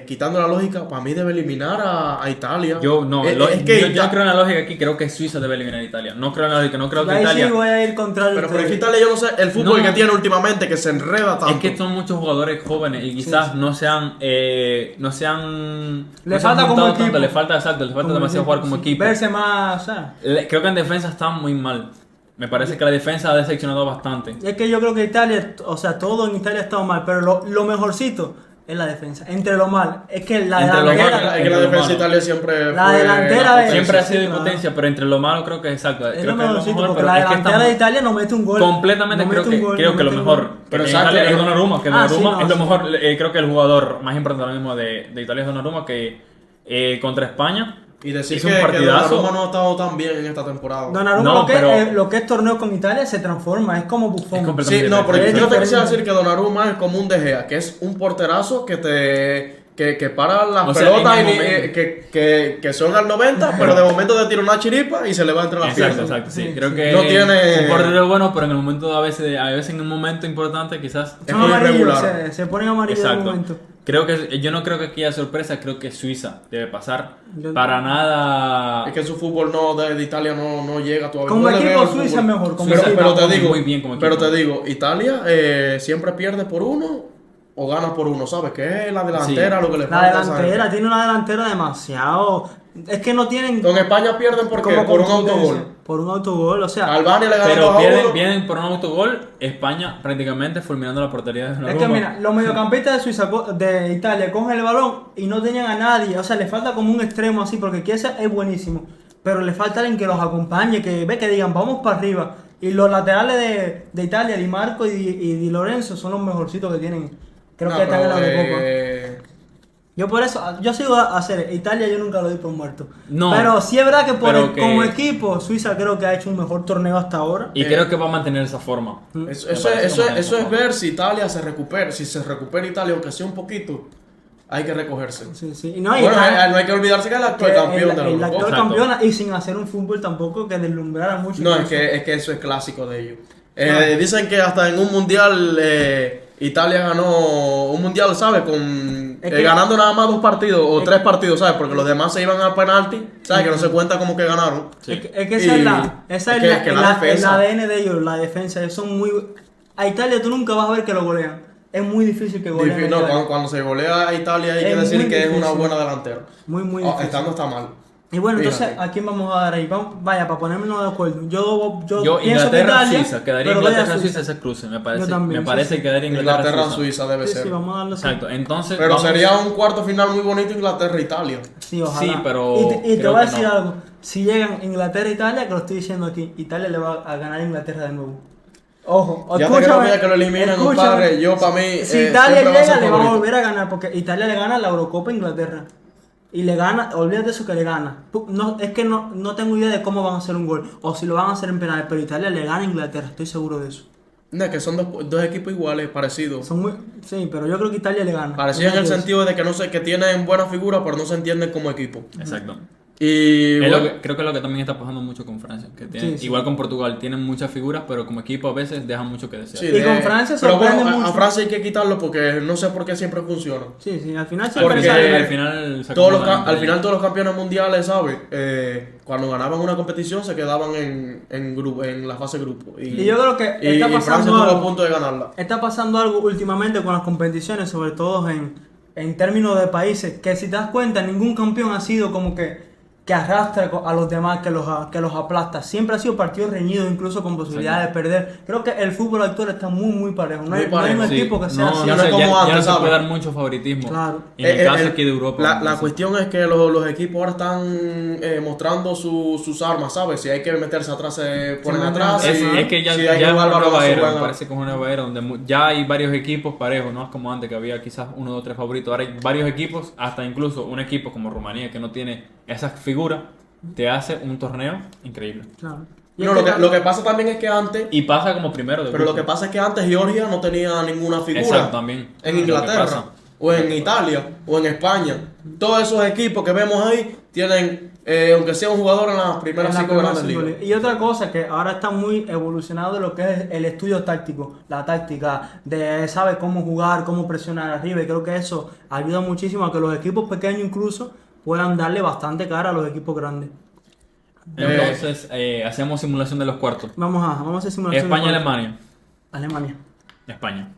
quitando la lógica, para mí debe eliminar a Italia. Yo no, Es que yo no creo en la lógica aquí, creo que Suiza debe eliminar a Italia. No creo en la lógica, no creo que Ahí Italia. sí voy a ir contrario. Pero a por ustedes. Italia yo no sé, el fútbol No. que tiene últimamente, que se enreda tanto. Es que son muchos jugadores jóvenes y quizás no sean. Le no se han falta como juntado equipo. tanto, le falta demasiado jugar como Sí. equipo. Verse más, o sea. Creo que en defensa están muy mal. Me parece que la defensa ha decepcionado bastante. Es que yo creo que Italia, o sea, todo en Italia ha estado mal, pero lo mejorcito es la defensa. Entre lo mal, es que la Entre lo delantera. malo, Es que la lo defensa malo. Italia siempre La fue delantera la de- potencia. Siempre ha sido Sí, de claro. potencia, pero entre lo malo creo que exacto. Es Creo lo que es lo mejorcito, mejor, porque pero la es que delantera estamos de Italia no mete un gol. completamente No creo mete un que gol, creo no que lo mete un mejor. gol. Pero En exacto, Italia es pero- Donnarumma, que Ah, Donnarumma sí, no, es lo sí. mejor. Creo que el jugador más importante ahora mismo de Italia es Donnarumma, que contra España Y decir hizo que un partidazo. Donnarumma no ha estado tan bien en esta temporada. Donnarumma No, lo pero- que es torneo con Italia se transforma, es como Buffon. Es completamente Sí, no, pero Es yo te quisiera diferente. decir que Donnarumma es como un De Gea, que es un porterazo que para las O sea, pelotas en el y momento. que son al 90, pero de momento te tira una chiripa y se le va entre las Exacto, piernas. exacto, sí. Sí, Creo sí. que No tiene- un portero bueno, pero en el momento a veces en un momento importante quizás. Es Son muy amarillos, irregular. se ponen amarillos en un Exacto. momento. Yo no creo que aquí haya sorpresa, creo que Suiza debe pasar. Yo- Para nada. Es que su fútbol de Italia no llega todavía. Como No le equipo, veo el Suiza fútbol. es mejor, como Pero, equipo. pero te digo, Muy bien como pero equipo. te digo, Italia siempre pierde por uno o gana por uno, ¿sabes? Que es la delantera lo que le La falta a esa delantera, gente. tiene una delantera demasiado. Es que no tienen. Con España pierden porque como por un contundencia. autogol. Por un autogol, o sea. Albania le ganó Pero 2-1. vienen por un autogol, España prácticamente fulminando la portería de Es Donnarumma. que mira, los mediocampistas de Suiza, de Italia, cogen el balón y no tenían a nadie. O sea, le falta como un extremo así, porque Chiesa es buenísimo. Pero le falta alguien que los acompañe, que digan, vamos para arriba. Y los laterales de Italia, Di Marco y Di Lorenzo, son los mejorcitos que tienen. Creo No, que están en la pero, Eurocopa. Yo por eso, yo sigo a hacer Italia, yo nunca lo di por muerto. No, pero sí es verdad que, pero que- como equipo, Suiza creo que ha hecho un mejor torneo hasta ahora. Y creo que va a mantener esa forma. Eso, Me eso, parece eso, como que eso es no. ver si Italia se recupera. Si se recupera Italia, aunque sea un poquito, hay que recogerse. Sí, sí. Y no, y Bueno, Italia- no hay que olvidarse que es el actual que campeón de la el Eurocopa. actual Exacto. campeón y sin hacer un fútbol tampoco que deslumbrara mucho. No, es que eso es clásico de ellos. Dicen que hasta en un mundial Italia ganó un mundial, ¿sabes? Es que- Ganando nada más 2 partidos o es 3 partidos, ¿sabes? Porque los demás se iban a penalti, ¿sabes? Que no se cuenta como que ganaron. Sí. Es que esa Y- es la, esa es es que- la, que el la defensa. ADN de ellos, la defensa. Ellos son muy. A Italia tú nunca vas a ver que lo golean. Es muy difícil que goleen. a No, Italia. cuando se golea a Italia hay que Es decir muy que es una difícil. buena delantera. Muy, muy Oh, difícil. estando está mal. Y bueno, entonces, Fíjate. ¿a quién vamos a dar ahí? Vaya, para ponernos de acuerdo. Yo Yo, pienso que Inglaterra, Italia, Suiza, quedaría pero doy a Inglaterra, Suiza ese cruce, me parece. también, Me parece sí, sí. que quedaría Inglaterra, Inglaterra, Suiza debe Sí, ser. sí, vamos a darlo así. Exacto, entonces. Pero vamos- sería un cuarto final muy bonito Inglaterra-Italia. Sí, ojalá. Sí, pero Y te creo voy a que decir no. algo. Si llegan Inglaterra e Italia, que lo estoy diciendo aquí, Italia le va a ganar a Inglaterra de nuevo. Ojo, Ya te creo que lo eliminen, compadre. Yo, para mí, Si siempre Italia va a ser llega, le va a favorito. volver a ganar, porque Italia le gana la Eurocopa a Inglaterra. Y le gana, olvídate de eso que le gana. No, es que no tengo idea de cómo van a hacer un gol, o si lo van a hacer en penales, pero Italia le gana a Inglaterra, estoy seguro de eso. No, es que son dos equipos iguales, parecidos. Son muy, sí, pero yo creo que Italia le gana. Parecidos en el Olvídate de sentido de que no sé, que tienen buena figura, pero no se entienden como equipo. Exacto. Y Es lo bueno, creo que es lo que también está pasando mucho con Francia. Que tienen, Sí, sí. Igual con Portugal, tienen muchas figuras, pero como equipo a veces dejan mucho que desear. sí, Y con Francia pero sorprende bueno, a mucho. Francia hay que quitarlo porque no sé por qué siempre funciona. eso. Sí, sí, al final Al siempre Porque- sale. al final se Todos los, acomodan entre al final ellos. todos los campeones mundiales, ¿sabes? Cuando ganaban una competición se quedaban en la fase grupo. Y yo creo que y está Francia pasando estuvo a algo. punto de ganarla. Está pasando algo últimamente con las competiciones, sobre todo en términos de países, que si te das cuenta, ningún campeón ha sido como que arrastra a los demás, que los aplasta. Siempre ha sido partidos reñidos, incluso con posibilidades de perder. Creo que el fútbol actual está muy, muy parejo. No, Muy hay, no hay un parejo, Sí, equipo que sea no, así. Ya no no es sé, como ya antes, no se ¿sabes? puede dar mucho favoritismo. Claro. Y en el caso aquí de Europa. La entonces, cuestión es que los equipos ahora están mostrando sus armas, ¿sabes? Si hay que meterse atrás, se ponen meten atrás. atrás. es que ya, si hay ya que es una jugar balón, nueva se era, me juegan. parece que es una nueva era donde ya hay varios equipos parejos, no es como antes que había quizás uno, dos, tres favoritos. Ahora hay varios equipos, hasta incluso un equipo como Rumanía que no tiene esas figuras, te hace un torneo increíble. Claro. Y No, es que lo que pasa también es que antes, Y pasa como primero de pero lo grupo. que pasa es que antes Georgia no tenía ninguna figura. Exacto, también. En Lo que Inglaterra, pasa. o en Italia, o en España. Todos esos equipos que vemos ahí tienen, aunque sea un jugador en las primeras En la 5 primera grandes cinco ligas. ligas. Y otra cosa que ahora está muy evolucionado lo que es el estudio táctico, la táctica de saber cómo jugar, cómo presionar arriba, y creo que eso ayuda muchísimo a que los equipos pequeños incluso puedan darle bastante cara a los equipos grandes. Entonces, hacemos simulación de los cuartos. Vamos a hacer simulación. de cuartos. España-Alemania. Alemania. España.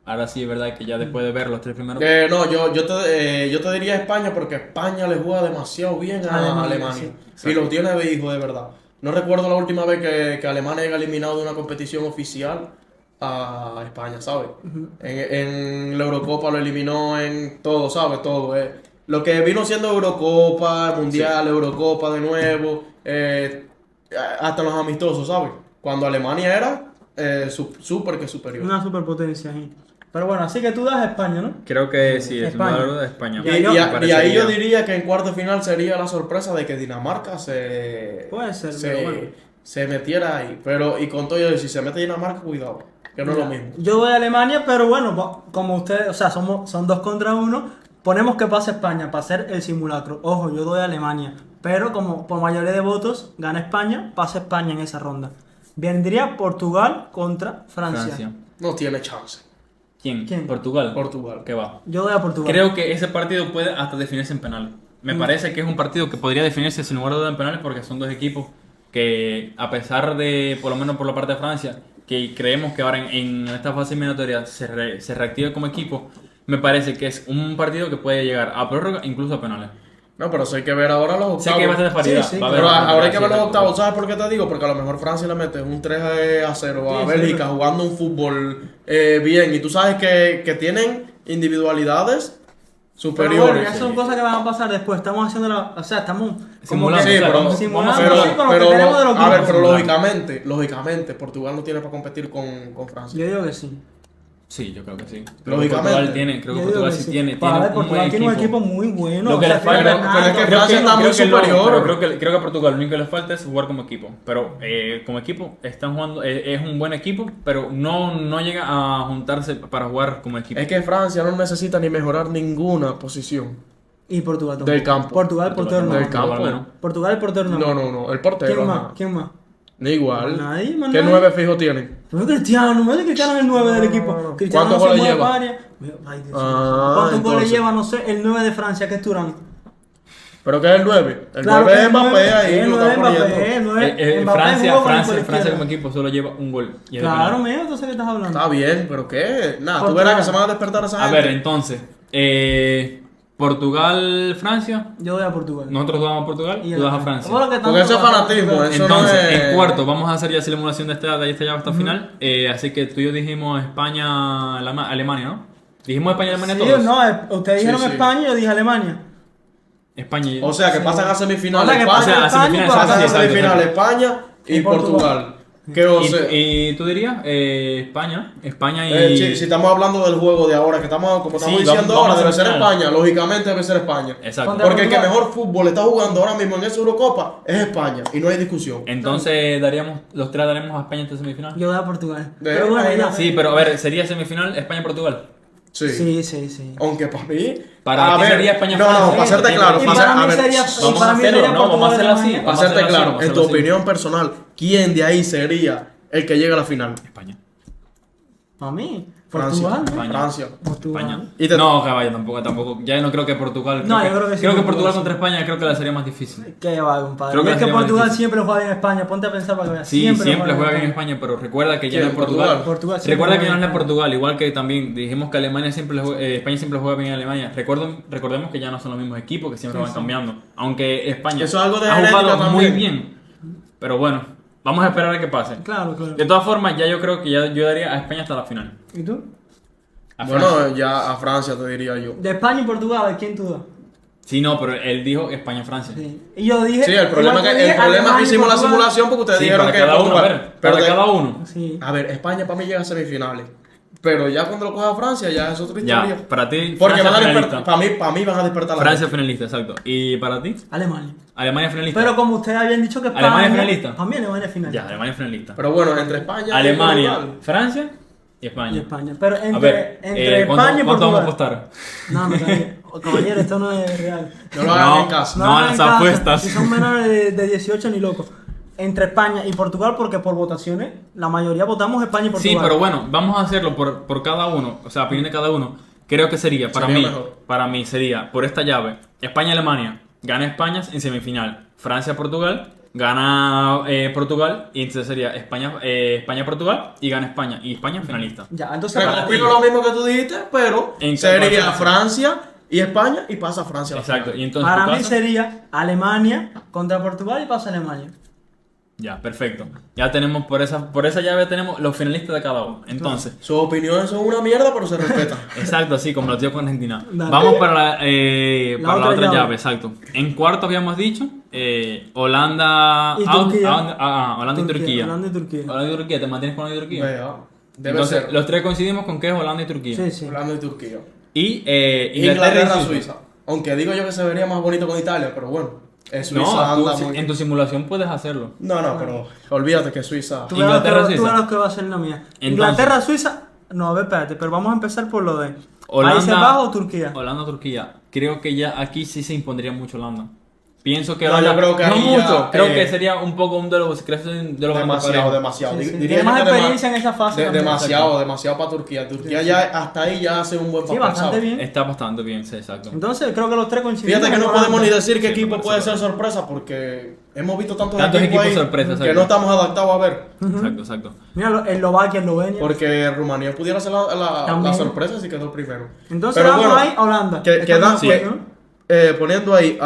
Ahora sí es verdad que ya después de ver los 3 primeros... No, yo te diría España porque España le juega demasiado bien a Alemania. sí. Y lo tiene de hijo, de verdad. No recuerdo la última vez que Alemania haya eliminado de una competición oficial a España, ¿sabes? En la Eurocopa lo eliminó en todo, ¿sabes? Todo. Lo que vino siendo Eurocopa, Mundial, Eurocopa de nuevo, hasta los amistosos, ¿sabes? Cuando Alemania era súper que superior. Una superpotencia ahí. Pero bueno, así que tú das a España, ¿no? Creo que sí, es España. una verdad de España. Y, Ya, y yo- a- Me y ahí parecería. yo diría que en cuarto final sería la sorpresa de que Dinamarca Puede ser, pero bueno. se metiera ahí. Pero, y con todo eso, si se mete Dinamarca, cuidado, que no es lo mismo. Yo doy a Alemania, pero bueno, como ustedes, o sea, son 2 contra 1, ponemos que pase España para hacer el simulacro. Ojo, yo doy a Alemania, pero como por mayoría de votos gana España, pasa España en esa ronda. Vendría Portugal contra Francia. No tiene chance. ¿Quién? ¿Portugal? Portugal. ¿Qué va? Yo doy a Portugal. Creo que ese partido puede hasta definirse en penal. Me parece que es un partido que podría definirse sin lugar a duda en penales porque son dos equipos que, a pesar de, por lo menos por la parte de Francia, que creemos que ahora en esta fase eliminatoria se reactive como equipo, me parece que es un partido que puede llegar a prórroga, incluso a penales. No, pero eso hay que ver ahora los octavos. Sé que va a tener paridad. Sí, sí, va a haber Pero una ahora hay que ver paridad, los sí, octavos. ¿Sabes por qué te digo? Porque a lo mejor Francia le mete un 3-0 a Sí, Bélgica sí, jugando un fútbol bien. Y tú sabes que tienen individualidades Pero superiores. bueno, ya son cosas que van a pasar después. Estamos haciendo o sea, estamos como Simulando, que- Sí, pero, vamos- simulando, vamos a sí, hacer- con lo que tenemos de los a ver, equipos. pero lógicamente, Portugal no tiene para competir con Francia. Yo digo que sí. Sí, yo creo que sí. Lógicamente. Portugal tiene, creo que Yo digo Portugal que sí sí. tiene Para ver, un Portugal buen tiene un equipo muy bueno. Lo que o sea, le falta, tiene pero es que Ronaldo. Francia está muy superior. Pero creo que a Portugal lo único que le falta es jugar como equipo. Pero como equipo están jugando, es un buen equipo, pero no llega a juntarse para jugar como equipo. Es que Francia no necesita ni mejorar ninguna posición. Y Portugal tampoco. Del campo. Portugal, portero no. Del campo. Portugal, Portugal, el portero no. No, el portero. ¿Quién más? ajá. ¿Quién más? Ni igual. Nadie, más ¿Qué nadie. 9 fijo tienen? Pero Cristiano, no es que Cristiano es el 9 del equipo. Cristiano ¿Cuántos no se goles mueve lleva? para área. Ay, Dios mío. Ah, ¿Cuántos goles entonces. lleva? No sé, el 9 de Francia, que es Turán. ¿Pero qué es el 9? El Claro 9 que es Mbappé ahí, el lo 9 está es Mbappé, poniendo. el 9 Mbappé Francia, jugó con el Francia, por Francia izquierda. como equipo solo lleva un gol. Y es de Claro, penal. mío, entonces ¿qué estás hablando? Está bien, pero ¿qué? Nada, tú Portugal. verás que se van a despertar esa A gente. ver, entonces, Portugal, Francia. Yo doy a Portugal. Nosotros damos a Portugal, Y tú das a Bueno, Francia. lo que tanto Porque eso es va a fanatismo, Portugal. eso Entonces, no es- en cuarto, vamos a hacer ya simulación de esta llave hasta final. Así que tú y yo dijimos España, Alemania, ¿no? Dijimos España, Alemania Sí, todos. no, ustedes dijeron Sí, sí. España y yo dije Alemania. España. O sea, que pasan a semifinales O sea, que España, pasan a semifinales, España y pasan a sí, exacto, semifinales exacto. España y Y Portugal. Portugal. Que o sea, y tú dirías España y si estamos hablando del juego de ahora, que estamos, como estamos Sí, diciendo vamos ahora, a debe ser semifinales. España, lógicamente debe ser España. Exacto. Contra- Porque el que Portugal. mejor fútbol está jugando ahora mismo en esa Eurocopa es España, y no hay discusión. Entonces los tres daremos a España esta semifinal. Yo doy a Portugal. De- Pero bueno, ya. Sí, pero a ver, sería semifinal España-Portugal. Sí. Sí, sí, sí. Aunque para mí. Para ti sería España, No, Francia. no, para hacerte Y claro. Y para para hacer- mí a ver, sería- Vamos y para a mí hacerlo, sería no, vamos a Portugal, hacerlo así. Alemania. Para Vamos a hacerte hacerlo así, claro, vamos a en tu hacerlo así. opinión personal, ¿quién de ahí sería el que llega a la final? España. Para mí, Francia. Portugal. ¿no? España. Francia. Portugal. España. Y te- No, caballo, tampoco. Ya no creo que Portugal. No, yo creo que sí, Creo que Portugal Portugal sí. contra España creo que la sería más difícil. Qué va, compadre. Creo que Y es que sería más Portugal difícil. siempre juega bien en España. Ponte a pensar para que veas. Sí, siempre juega bien en España, pero recuerda que ya ¿Quién, no es Portugal. Portugal siempre Recuerda que juega ya no bien es Portugal, igual que también dijimos que Alemania España siempre juega bien en Alemania. Recordemos que ya no son los mismos equipos, que siempre Sí, van sí. cambiando. Aunque España Eso es algo de ha genética jugado muy también. bien. Pero bueno, vamos a esperar a que pase. Claro, claro. De todas formas, ya yo creo que ya yo daría a España hasta la final. ¿Y tú? A Francia. Bueno, ya a Francia te diría yo. De España y Portugal, ¿a quién tú das? Sí, no, pero él dijo España-Francia. Sí. Y yo dije. Sí, el problema, igual que, dije el problema es que Alemania y hicimos la Portugal. simulación porque ustedes Sí, dijeron para que cada uno, a Portugal. ver, para de- cada uno. Sí. A ver, España para mí llega a semifinales. Pero ya cuando lo coja Francia, ya es otra historia. Ya, para ti, Porque Francia van a finalista. despertar, para mí van a despertar la Francia gente. finalista, exacto. ¿Y para ti? Alemania. Alemania finalista. Pero como ustedes habían dicho que España. ¿Alemania finalista? Para mí Alemania es finalista. Ya, Alemania finalista. Pero bueno, entre España y Alemania, Portugal. Francia y España. Y España. Pero entre, A ver, entre ¿cuánto España y vamos a Portugal. apostar? No, me cagué. Caballero, esto no es real. No lo hagan en casa. No, hagan las en casa. apuestas. Si son menores de 18 ni locos. Entre España y Portugal, porque por votaciones, la mayoría votamos España y Portugal. Sí, pero bueno, vamos a hacerlo por cada uno, o sea, opinión de cada uno. Creo que sería, Sería mejor. para mí sería, por esta llave, España-Alemania, gana España en semifinal. Francia-Portugal, gana Portugal, y entonces sería España-Portugal y gana España. Y España finalista. Ya, entonces para ti. Opino lo mismo que tú dijiste, pero En sería cuál Francia y España y pasa Francia a la Exacto, final. y entonces Para tu mí caso, sería Alemania contra Portugal y pasa Alemania. ya, perfecto. Ya tenemos, por esa llave tenemos los finalistas de cada uno. Entonces, Sus opiniones son una mierda, pero se respetan. exacto, así como lo tío con Argentina. Dale. Vamos para la otra otra llave. llave, exacto. En cuarto habíamos dicho Holanda, Y Turquía. Holanda y Turquía. Holanda y Turquía. Holanda y Turquía, ¿te mantienes con Holanda y Turquía? Vea, debe Entonces, ser los tres coincidimos con que es Holanda y Turquía. Sí, sí. Holanda y Turquía. Y Inglaterra, y Suiza. Aunque digo yo que se vería más bonito con Italia, pero bueno. Suiza No, anda tú, muy... en tu simulación puedes hacerlo. No, pero olvídate que Suiza... Tú verás Inglaterra, tú Suiza. verás lo que va a ser la mía. Entonces- Inglaterra, Suiza. No, a ver, espérate, pero vamos a empezar por lo de Holanda, Países Bajos o Turquía. Holanda, Turquía. Creo que ya aquí sí se impondría mucho Holanda. Pienso que No, Holanda, yo creo que no ahí ya, mucho. Creo que sería un poco un de los Demasiado, demasiado. Sí, sí. Diría Tiene más yo que experiencia en esa fase también. demasiado para Turquía. Turquía ya hasta ahí ya hace un buen Sí, papel, bastante ¿sabes? bien. Está bastante bien, sí, exacto. Entonces creo que los tres coincidimos. Fíjate que no en podemos ni Holanda. decir qué Sí, equipo me puede parece ser sorpresa porque hemos visto tantos Tantos equipos equipos ahí sorpresa, que exacto. no estamos adaptados a ver. Exacto, exacto. Mira, Eslovaquia, Eslovenia. Porque Rumanía pudiera ser la También. sorpresa si quedó primero. Entonces Pero vamos bueno, ahí a Holanda. que Estamos dan- de acuerdo, ¿no? poniendo ahí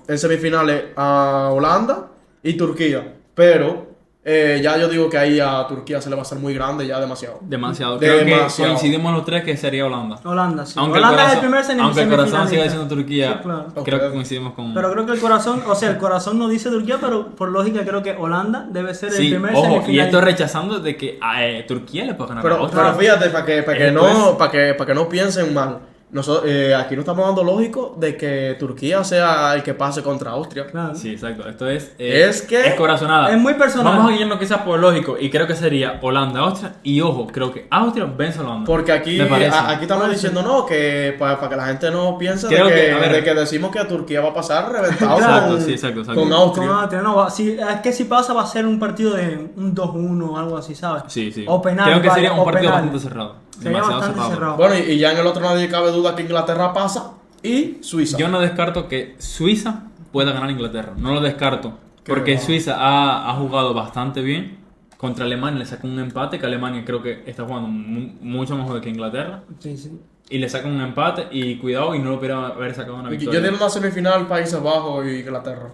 en semifinales a Holanda y Turquía. Pero ya yo digo que ahí a Turquía se le va a hacer muy grande, ya demasiado. Demasiado. Creo que Demasiado. coincidimos los tres que sería Holanda. Holanda, sí. Aunque Holanda el es el corazón, primer aunque el corazón siga semifinalista. diciendo Turquía, Sí, claro. creo que Ok. coincidimos con... Pero creo que el corazón, o sea, el corazón no dice Turquía, pero por lógica creo que Holanda debe ser el Sí, primer ojo, y semifinalista. esto rechazando de que Turquía le puede ganar a Pero Austria. fíjate, para que Esto para que no piensen mal. Nosotros, aquí no estamos dando lógico de que Turquía sea el que pase contra Austria. Claro. Sí, exacto. Esto es... Es que- Es corazonada. Es muy personal. Vamos a guiarnos quizás por lógico. Y creo que sería Holanda, Austria. Y ojo, creo que Austria vence a Holanda. Porque aquí, Me parece. aquí estamos diciendo no, que para que la gente no piense Creo de que, a ver. de que decimos que Turquía va a pasar reventado Exacto, con, sí, exacto, exacto. con Austria. Con Austria, no, sí, es que si pasa va a ser un partido de un 2-1 o algo así, ¿sabes? Sí, sí. O penal. Creo que vaya, sería un o partido penal. bastante cerrado. Sería Demasiado bastante cerrado. Bueno, y ya en el otro nadie cabe duda que Inglaterra pasa y Suiza. Yo no descarto que Suiza pueda ganar a Inglaterra. No lo descarto. Qué Porque va. Suiza ha jugado bastante bien. Contra Alemania le saca un empate. Que Alemania creo que está jugando mucho mejor que Inglaterra. Sí, sí. Y le saca un empate. Y cuidado, y no lo pudiera haber sacado una Yo victoria. tengo una semifinal Países Bajos y Inglaterra.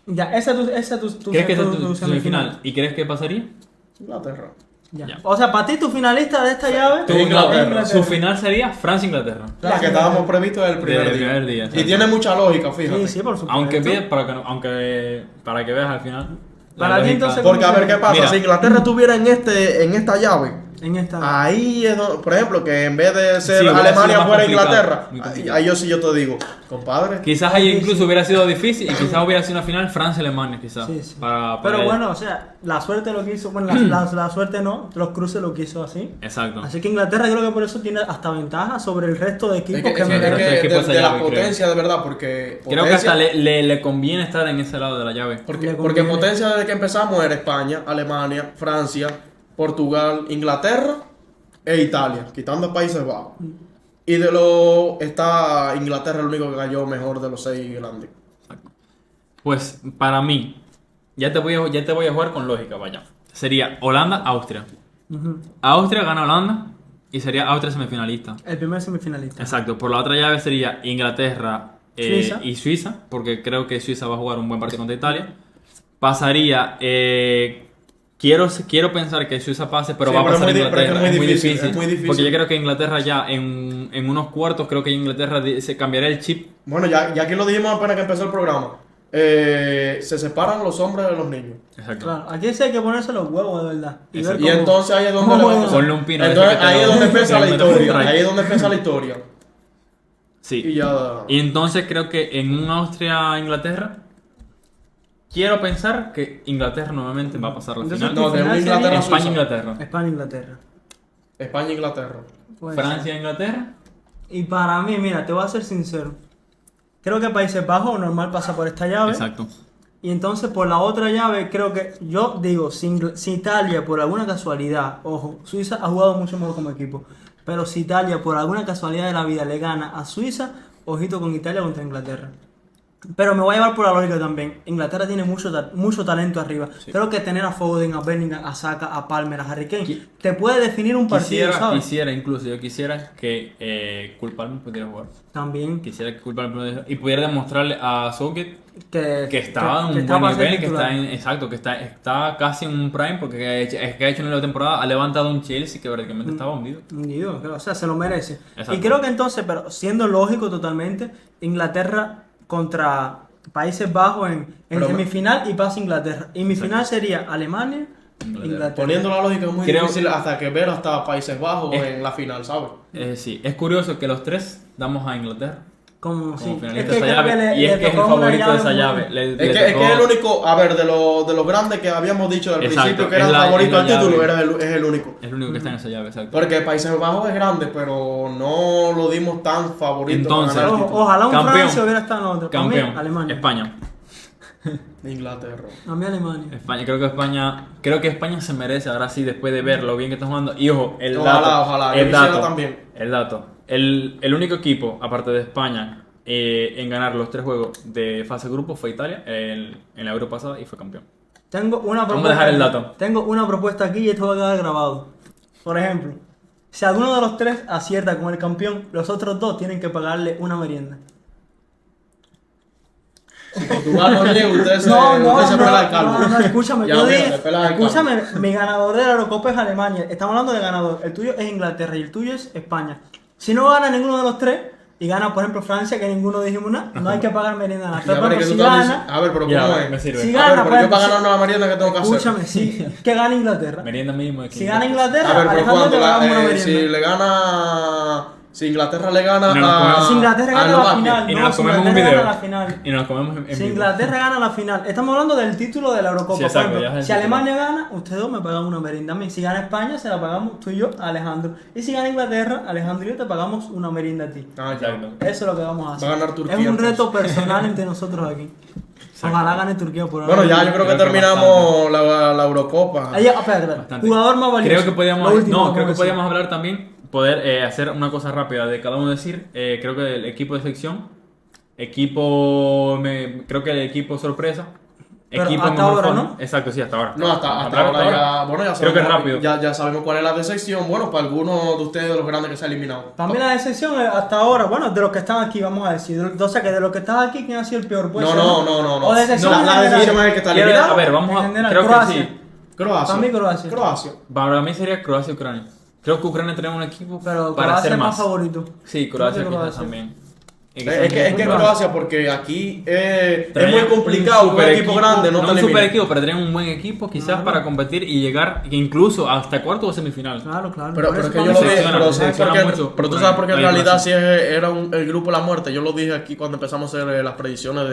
Ya, esa es tu ¿Crees que esa es tu tu semifinal? ¿Y crees que pasaría? Inglaterra. Ya. Ya. O sea, para ti tu finalista de esta llave Tú, es Inglaterra. Su final sería Francia-Inglaterra. La que estábamos previstos desde el primer Desde el día. primer día, Y exacto. tiene mucha lógica, fíjate. Sí, sí, por supuesto. Aunque para que veas al final. la Para ti, lógica- entonces, Porque a ver qué pasa, Mira. si Inglaterra estuviera en esta llave, En esta. ahí es donde, por ejemplo, que en vez de ser Sí, hubiera sido Alemania más fuera complicado, Inglaterra, muy ahí, complicado. ahí yo sí yo te digo, compadre. Quizás ahí incluso hubiera sido difícil y quizás hubiera sido una final Francia-Alemania, quizás. Sí, sí. Para Pero ir- bueno, o sea, la suerte lo quiso. Bueno, la suerte no, los cruces lo quiso así. Exacto. Así que Inglaterra creo que por eso tiene hasta ventaja sobre el resto de equipos Es que, que es me que- es que Este equipo de, esa de la llave, creo. potencia de verdad, porque Creo que potencia- hasta le conviene estar en ese lado de la llave. porque, le porque conviene. potencia desde que empezamos era España, Alemania, Francia, Portugal, Inglaterra e Italia, quitando Países Bajos. Y de lo está Inglaterra el único que cayó mejor de los 6 grandes. Pues para mí, ya te voy a jugar con lógica, vaya. Sería Holanda-Austria. Ujú. Austria gana Holanda y sería Austria semifinalista. El primer semifinalista. Exacto. Por la otra llave sería Inglaterra Suiza. y Suiza, porque creo que Suiza va a jugar un buen partido contra Italia. Pasaría. Quiero pensar que Suiza pase, pero Sí, va a pero es pasar muy di- pero es que Inglaterra. es muy difícil, es muy difícil. Porque yo creo que Inglaterra ya en unos cuartos, creo que Inglaterra se cambiará el chip. Bueno, ya aquí lo dijimos apenas que empezó el programa. Se separan los hombres de los niños. Exacto. Claro, aquí sí hay que ponerse los huevos de verdad. Y ver Exacto. Y cómo- entonces ahí es donde cómo le va a juegan. pasar. Ponle un pino, Entonces ese que te ahí es lo- donde empieza la te lo mete por un historia. strike. Ahí es donde empieza la historia. Sí. Y ya. Y entonces creo que en un Austria-Inglaterra, quiero pensar que Inglaterra nuevamente va a pasar la Entonces, final. No, de final una sería Inglaterra España-Inglaterra. España-Inglaterra. España e Inglaterra. Puede ser. Francia-Inglaterra. Y para mí, mira, te voy a ser sincero. Creo que Países Bajos normal pasa por esta llave. Exacto. Y entonces por la otra llave, creo que yo digo, si Italia por alguna casualidad, ojo, Suiza ha jugado mucho mejor como equipo, pero si Italia por alguna casualidad de la vida le gana a Suiza, ojito con Italia contra Inglaterra. Pero me voy a llevar por la lógica también. Inglaterra tiene mucho talento arriba. Creo que tener a Foden, a Bellingham, a Saka, a Palmer, a Harry Kane, te puede definir un partido, ¿sabes? Yo quisiera que Culpable pudiera jugar. También. Quisiera que Culpable pudiera jugar y pudiera demostrarle a Southgate Que estaba en un está buen para ser nivel, que titular. exacto, que está casi en un prime, porque ha hecho en la temporada, ha levantado un Chelsea que verdaderamente estaba hundido. Hundido, o sea, se lo merece. Exacto. Y creo que entonces, pero siendo lógico totalmente, Inglaterra contra Países Bajos en Pero- semifinal y pasa Inglaterra. Y mi final sería Alemania, Inglaterra. Poniendo la lógica es muy Creo- difícil hasta que ver hasta Países Bajos Es- en la final, ¿sabes? Sí, es curioso que los tres damos a Inglaterra Como sí. finalista Es de que esa creo que llave, y le es que es el tocó una favorito de esa muy- llave. Es que es el único, a ver, de los grandes que habíamos dicho del Exacto, principio que es era el la- favorito es al la título, llave. es el único. Es el único que está en esa llave, exacto. Porque Países Bajos es grande, pero no lo dimos tan favorito. Entonces, para ganar el título. Ojalá un Campeón. Francia hubiera estado en otro. Para mí, Campeón, Alemania. España. Inglaterra. A mí Alemania. España, creo que España se merece ahora sí después de ver lo bien que está jugando. Y ojo, el Ojalá, dato, ojalá, yo el quisiera dato, también. el dato. El único equipo aparte de España en ganar los 3 juegos de fase de grupo fue Italia en la Euro pasada y fue campeón. Tengo una Vamos a propuesta. dejar el aquí. dato. Tengo una propuesta aquí y esto va a quedar grabado. Por ejemplo, si alguno de los tres acierta con el campeón, los otros dos tienen que pagarle una merienda. Si Portugal no llega, usted se pela el calvo. no, escúchame, Ya, yo mira, dije, te pelas el calvo. escúchame, mi ganador de la Eurocopa es Alemania. Estamos hablando de ganador. El tuyo es Inglaterra y el tuyo es España. Si no gana ninguno de los tres y gana, por ejemplo, Francia, que ninguno dijimos nada, no hay que pagar merienda nada. Ya, Pero, por pero que ejemplo, tú si estás gana, diciendo- A ver, pero Ya, ¿cómo me es? sirve. si A gana, ver, por pero yo ejemplo, para ganar una merienda que tengo que hacer. escúchame, sí, que gana Inglaterra. Merienda mínimo de Si gana Inglaterra, A ver, pero Alejandro cuando te pagamos una merienda. si le gana, si Inglaterra le gana No, no, Si Inglaterra gana la Eslovaquia. final, Y no, nos si comemos un Inglaterra video. gana la final. Y nos lo comemos en Si vivo. Inglaterra gana la final, estamos hablando del título de la Eurocopa. Sí, por exacto, ejemplo. ya es el Si título. Alemania gana, ustedes dos me pagan una merienda a mí. Si gana España, se la pagamos tú y yo a Alejandro. Y si gana Inglaterra, Alejandro y yo te pagamos una merienda a ti. Ah, ya. Exacto. Eso es lo que vamos a hacer. Va a ganar Turquía, es un entonces. reto personal entre nosotros aquí. Ojalá gane Turquía por ahora. Bueno, ya yo creo que Creo que terminamos la Eurocopa. Espérate. Bastante. Jugador más valioso. Creo que podíamos, Lo último, no, vamos creo a que decir. podíamos hablar también, poder hacer una cosa rápida de cada uno decir. Creo que el equipo de sección, creo que el equipo sorpresa, Pero equipo hasta en mejor ahora, forma. ¿no? Exacto, sí, hasta ahora. No, hasta Hablar ahora ya, bueno, ya Creo que es sabemos, rápido. ya sabemos cuál es la decepción. Bueno, para algunos de ustedes, de los grandes que se han eliminado. También la decepción hasta ahora, bueno, de los que están aquí, vamos a decir. O sea, que de los que están aquí, ¿quién ha sido el peor? Puede ser, No. O decepción La en general. decepción es el que está Quiero- eliminado. a ver, vamos En a. general, Creo que Croacia. sí. Croacia. Para mí, Croacia. Croacia. Para mí sería Croacia-Ucrania. Creo que Ucrania tiene un equipo Pero para Croacia ser es más más. favorito. Sí, Croacia Creo que quizás Croacia. también. Es que Croacia, porque aquí es Traen muy complicado un un super equipo grande no un te elimine. super equipo, pero tienen un buen equipo quizás Claro. para competir y llegar incluso hasta cuarto o semifinal. Claro. Pero Por es eso que para yo mí lo se- dije, decepciona, pero, decepciona porque- mucho pero tú Ucrania. sabes porque en Ahí realidad Brasil. sí era el grupo de la muerte. Yo lo dije aquí cuando empezamos a hacer las predicciones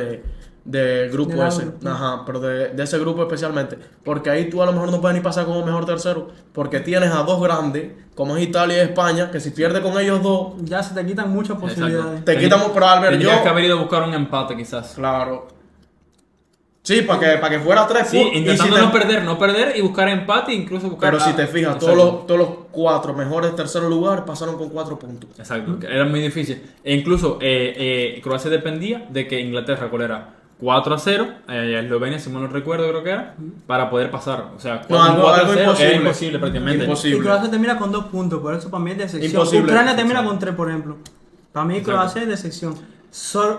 del grupo Del ese. Euro. Ajá, pero de ese grupo especialmente. Porque ahí tú a lo mejor no puedes ni pasar como mejor tercero. Porque tienes a dos grandes, como es Italia y España, que si pierdes con ellos dos, Ya se te quitan muchas posibilidades. Exacto. te quitamos. Pero Albert, Tendrías yo. que haber ido a buscar un empate quizás. Claro. Sí, para que fuera 3 Sí, puntos. intentando no perder y buscar empate, incluso buscar. Pero si te fijas, Exacto. todos los 4 mejores terceros lugares pasaron con 4 puntos. Exacto, que era muy difícil. E incluso Croacia dependía de que Inglaterra goleara 4-0, Eslovenia, si mal no recuerdo, creo que era, para poder pasar. O sea, No, algo 4-0 era imposible. imposible prácticamente. Y Imposible. Croacia termina con 2 puntos, por eso para mí es decepción. Imposible. Ucrania termina con 3, por ejemplo. Para mí Exacto. Croacia es decepción.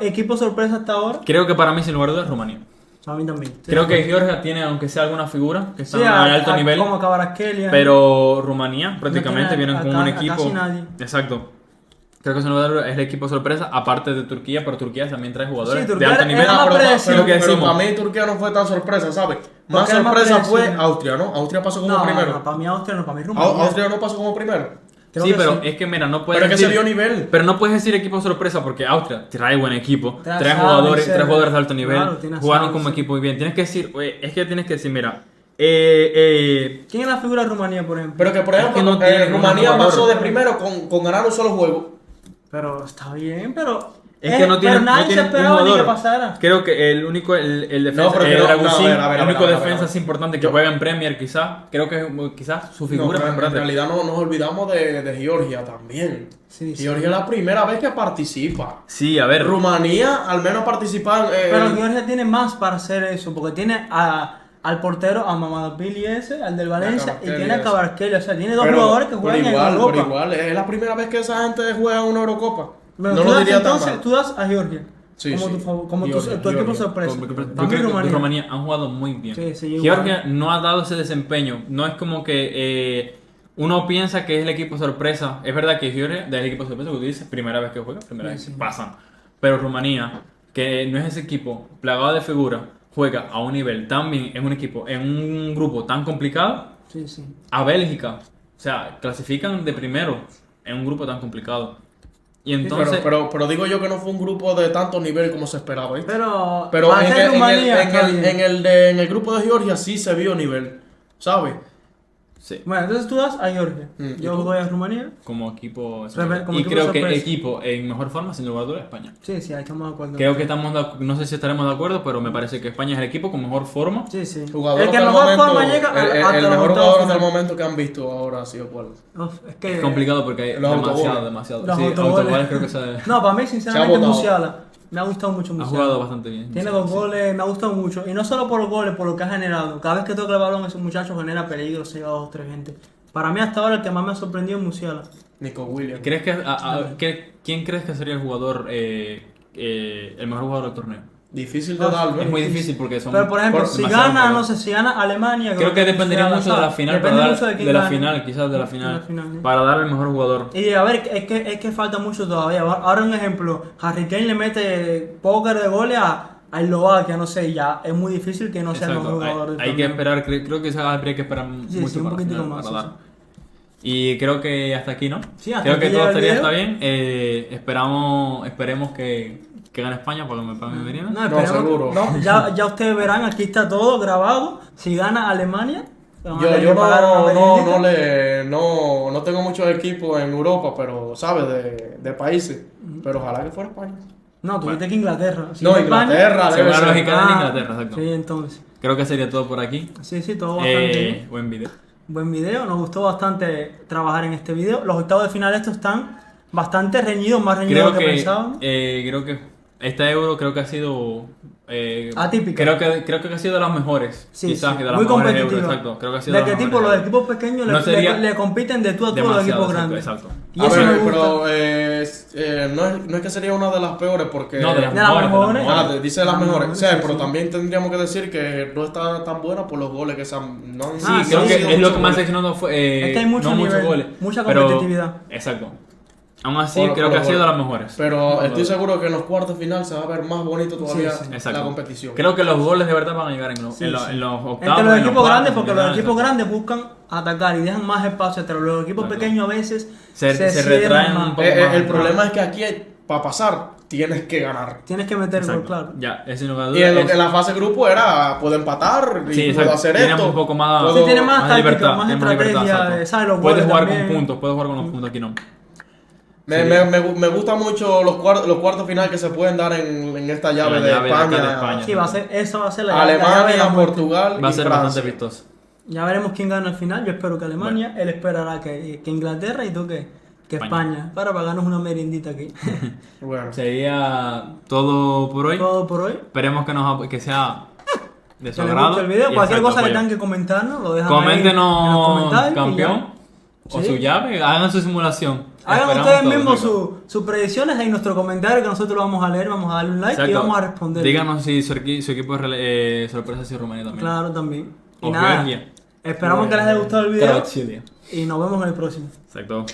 Equipo sorpresa hasta ahora, Creo que para mí, sin lugar a dudas, Rumanía. para mí también. Creo que Georgia tiene, aunque sea alguna figura, que está Sí, a alto nivel. Como Kvaratskhelia. Pero Rumanía prácticamente tiene vienen con a un a equipo. casi nadie. Exacto. Creo que sin lugar a dudas es el equipo sorpresa, aparte de Turquía, pero Turquía también trae jugadores Sí, de Turquía alto es nivel. más predecible. Lo que pero decimos. para mí Turquía no fue tan sorpresa, ¿sabes? Más Porque es más sorpresa fue predecible. Austria, ¿no? Austria pasó como primero. No, para mí Austria no, para mí Rumanía. Austria no pasó como primero. Creo Sí, que pero sí. es que mira, no puedes Pero es que decir, se vio nivel. pero no puedes decir equipo sorpresa porque Austria trae buen equipo, Trae trae a jugadores, Sabitzer. trae jugadores de alto nivel, Claro, tiene a jugaron Sabitzer. como equipo muy bien. Tienes que decir, oye, es que tienes que decir, mira, ¿Quién es la figura de Rumanía, por ejemplo? Pero que por Es ejemplo, que no tiene ningún Rumanía jugador. pasó de primero con ganar un solo juego. Pero está bien, pero... Es que no tiene, pero nadie no tiene se esperaba un ni que jugador. pasara. Creo que el único, el defensa, No, pero que no, Dragusin, no, a ver, el único a ver. defensa es importante que Yo- juega en Premier quizás. Creo que quizás su No, figura pero es en grande. realidad no nos olvidamos de Georgia también. Sí, sí. Georgia es la primera vez que participa. Sí, a ver. Rumanía al menos participa Pero Georgia tiene más para hacer eso, porque tiene al portero, a Mamadapili ese, al del Valencia, y Kvaratskhelia tiene a ese. Kvaratskhelia. O sea, tiene dos jugadores que juegan en Europa. Pero igual, es la primera vez que esa gente juega una Eurocopa. Pero no tú lo das, diría tan entonces, mal. tú das a Georgia Sí, como sí. como Georgia, tu equipo Georgia. sorpresa. Yo Para creo mí que Rumanía. Rumanía han jugado muy bien. Sí, sí, igual. Georgia no ha dado ese desempeño. No es como que uno piensa que es el equipo sorpresa. Es verdad que Georgia, del equipo sorpresa, que tú dices, primera vez que juega, primera vez que pasan. Pero Rumanía, que no es ese equipo plagado de figuras, juega a un nivel tan bien en un equipo, en un grupo tan complicado, Sí, sí. a Bélgica. O sea, clasifican de primero en un grupo tan complicado. Y entonces... Pero digo yo que no fue un grupo de tanto nivel como se esperaba. ¿Viste? Pero en para ser el, en, el, Rumanía, en, está el, bien. en el grupo de Georgia sí se vio nivel, ¿sabes? sí. Bueno, entonces tú das a Georgia. ¿Y Yo tú? doy a Rumanía. Como equipo... Como y equipo creo que sorpresa. equipo en mejor forma, sin lugar a dudas, España. Sí, sí, ahí estamos de acuerdo. Creo que no sé si estaremos de acuerdo, pero me parece que España es el equipo con mejor forma. Sí, sí. Jugador El que hasta el mejor momento, forma llega hasta el los mejor octavos jugador hasta el finales. momento que han visto ahora ha sido cuál. Uf, es que... Es complicado porque hay Los autogoles. demasiado. Los Sí, autogoles. autogoles creo que se No, para mí, sinceramente, votado. Musiala. Me ha gustado mucho ha Musiala. jugado bastante bien. Tiene Sí, dos sí. goles, me ha gustado mucho. Y no solo por los goles, por lo que ha generado. Cada vez que toca el balón, ese muchacho genera peligro, se lleva a 2 o 3 gente. Para mí, hasta ahora, el que más me ha sorprendido es Musiala. Nico Williams. ¿Crees que, ¿Quién crees que sería el jugador, el mejor jugador del torneo? Difícil de dar, Es ¿ves? muy difícil porque son... Pero, por ejemplo, por si demasiado gana, jugadores. no sé, si gana Alemania. Creo que dependería Musiala, mucho de la ¿sabes? final, Depende para mucho de dar, quién de la gane. final, quizás de la De final, la final, ¿eh? para dar el mejor jugador. Y a ver, es que falta mucho todavía. Ahora un ejemplo, Harry Kane le mete póker de goles a Eslovaquia, no sé, ya es muy difícil que no sea el Exacto. mejor jugador del Hay que torneo. esperar, creo que habría que esperar Sí, mucho sí, un para, la poquitico final, más, para sí, dar. Y creo que hasta aquí, ¿no? Sí, hasta creo aquí que todo llega el estaría video. está bien. Esperemos que gane España para que me paguen mi venida. No, esperemos que- seguro. no, ya ustedes verán, aquí está todo grabado. Si gana Alemania, se van a tener Yo que pagar una meriendita. no tengo muchos equipos en Europa, pero, ¿sabes? De países. Pero ojalá que fuera España. No, tú dijiste que Inglaterra. Si No, es España- Inglaterra, Se debe va a ser. lógica de Inglaterra, exacto. Sí, entonces. Creo que sería todo por aquí. Sí, todo bastante bien. Buen video. Buen video, nos gustó bastante trabajar en este video. Los octavos de final estos están bastante reñidos, más reñidos de Creo lo que que, pensábamos. creo que esta Euro creo que ha sido Atípica. Creo que ha sido de las mejores. Sí, quizás sí, que de las muy mejores competitiva. Euros, exacto. Creo que ha sido ¿De las qué tipo? mejores Los Euros. equipos pequeños No sería le compiten de tú a tú a los demasiado, equipos grandes. exacto. Y A eso ver, me gusta. pero no es que sería una de las peores porque... No, de las De las mejores. mejores. Dice las Ah, mejores. no, O sea, sí, pero sí. también tendríamos que decir que no está tan buena por los goles que se han... No han Sí, Ah, creo sí, que sí, es lo muchos que más goles. seleccionado fue. Es que hay mucho no nivel, muchos goles. mucha pero- competitividad. Exacto. Aún así, Por- creo por que ha los sido de goles. las mejores. Pero estoy seguro que en los cuartos de final se va a ver más bonito todavía Sí, sí. Exacto. la competición. Creo que los goles de verdad van a llegar en los, Sí, en los, sí. en los octavos. Entre los en los equipos cuartos, grandes, porque los semifinales, equipos exacto. grandes buscan atacar y dejan más espacio entre los equipos Exacto. pequeños a veces Se cierran retraen más. un poco más. El problema es que aquí, para pasar, tienes que ganar. Tienes que meter gol, Exacto. claro. Ya, es sin lugar a dudas. Y en, es- en la fase grupo era, puedo empatar, y Sí, puedo exacto. hacer Tenemos esto. un poco más, puedo- Sí, tiene más táctica, libertad, más tenemos libertad, estrategia, exacto. ¿sabes? Los Puedes goles jugar también. con puntos, puedes jugar con los puntos, aquí no. Me gusta mucho los cuartos final que se pueden dar en esta llave, La de, llave de acá España, de España. Sí, esa va a ser la llave de la Alemania, muerte. Portugal Va a y ser Francia. bastante vistoso. Ya veremos quién gana al final. Yo espero que Alemania, él esperará que Inglaterra y tú que España. Para pagarnos una meriendita aquí. Bueno, Sería todo por hoy. Todo por hoy. Esperemos que sea de su Si les agrado. gusta el video, y cualquier exacto, cosa que apoyo. tengan que comentarnos, lo dejan ahí en los Coméntenos comentarios. y campeón ya. o Sí. su llave, hagan su simulación. Hagan Esperamos ustedes todo, mismos chicos. sus predicciones en nuestro comentario que nosotros lo vamos a leer, vamos a darle un like y Exacto. vamos a responder. Díganos si su equipo es sorpresa, si Rumanía también. Claro, también. Y O nada, Georgia. esperamos que les haya gustado el video Croacia. y nos vemos en el próximo. Exacto.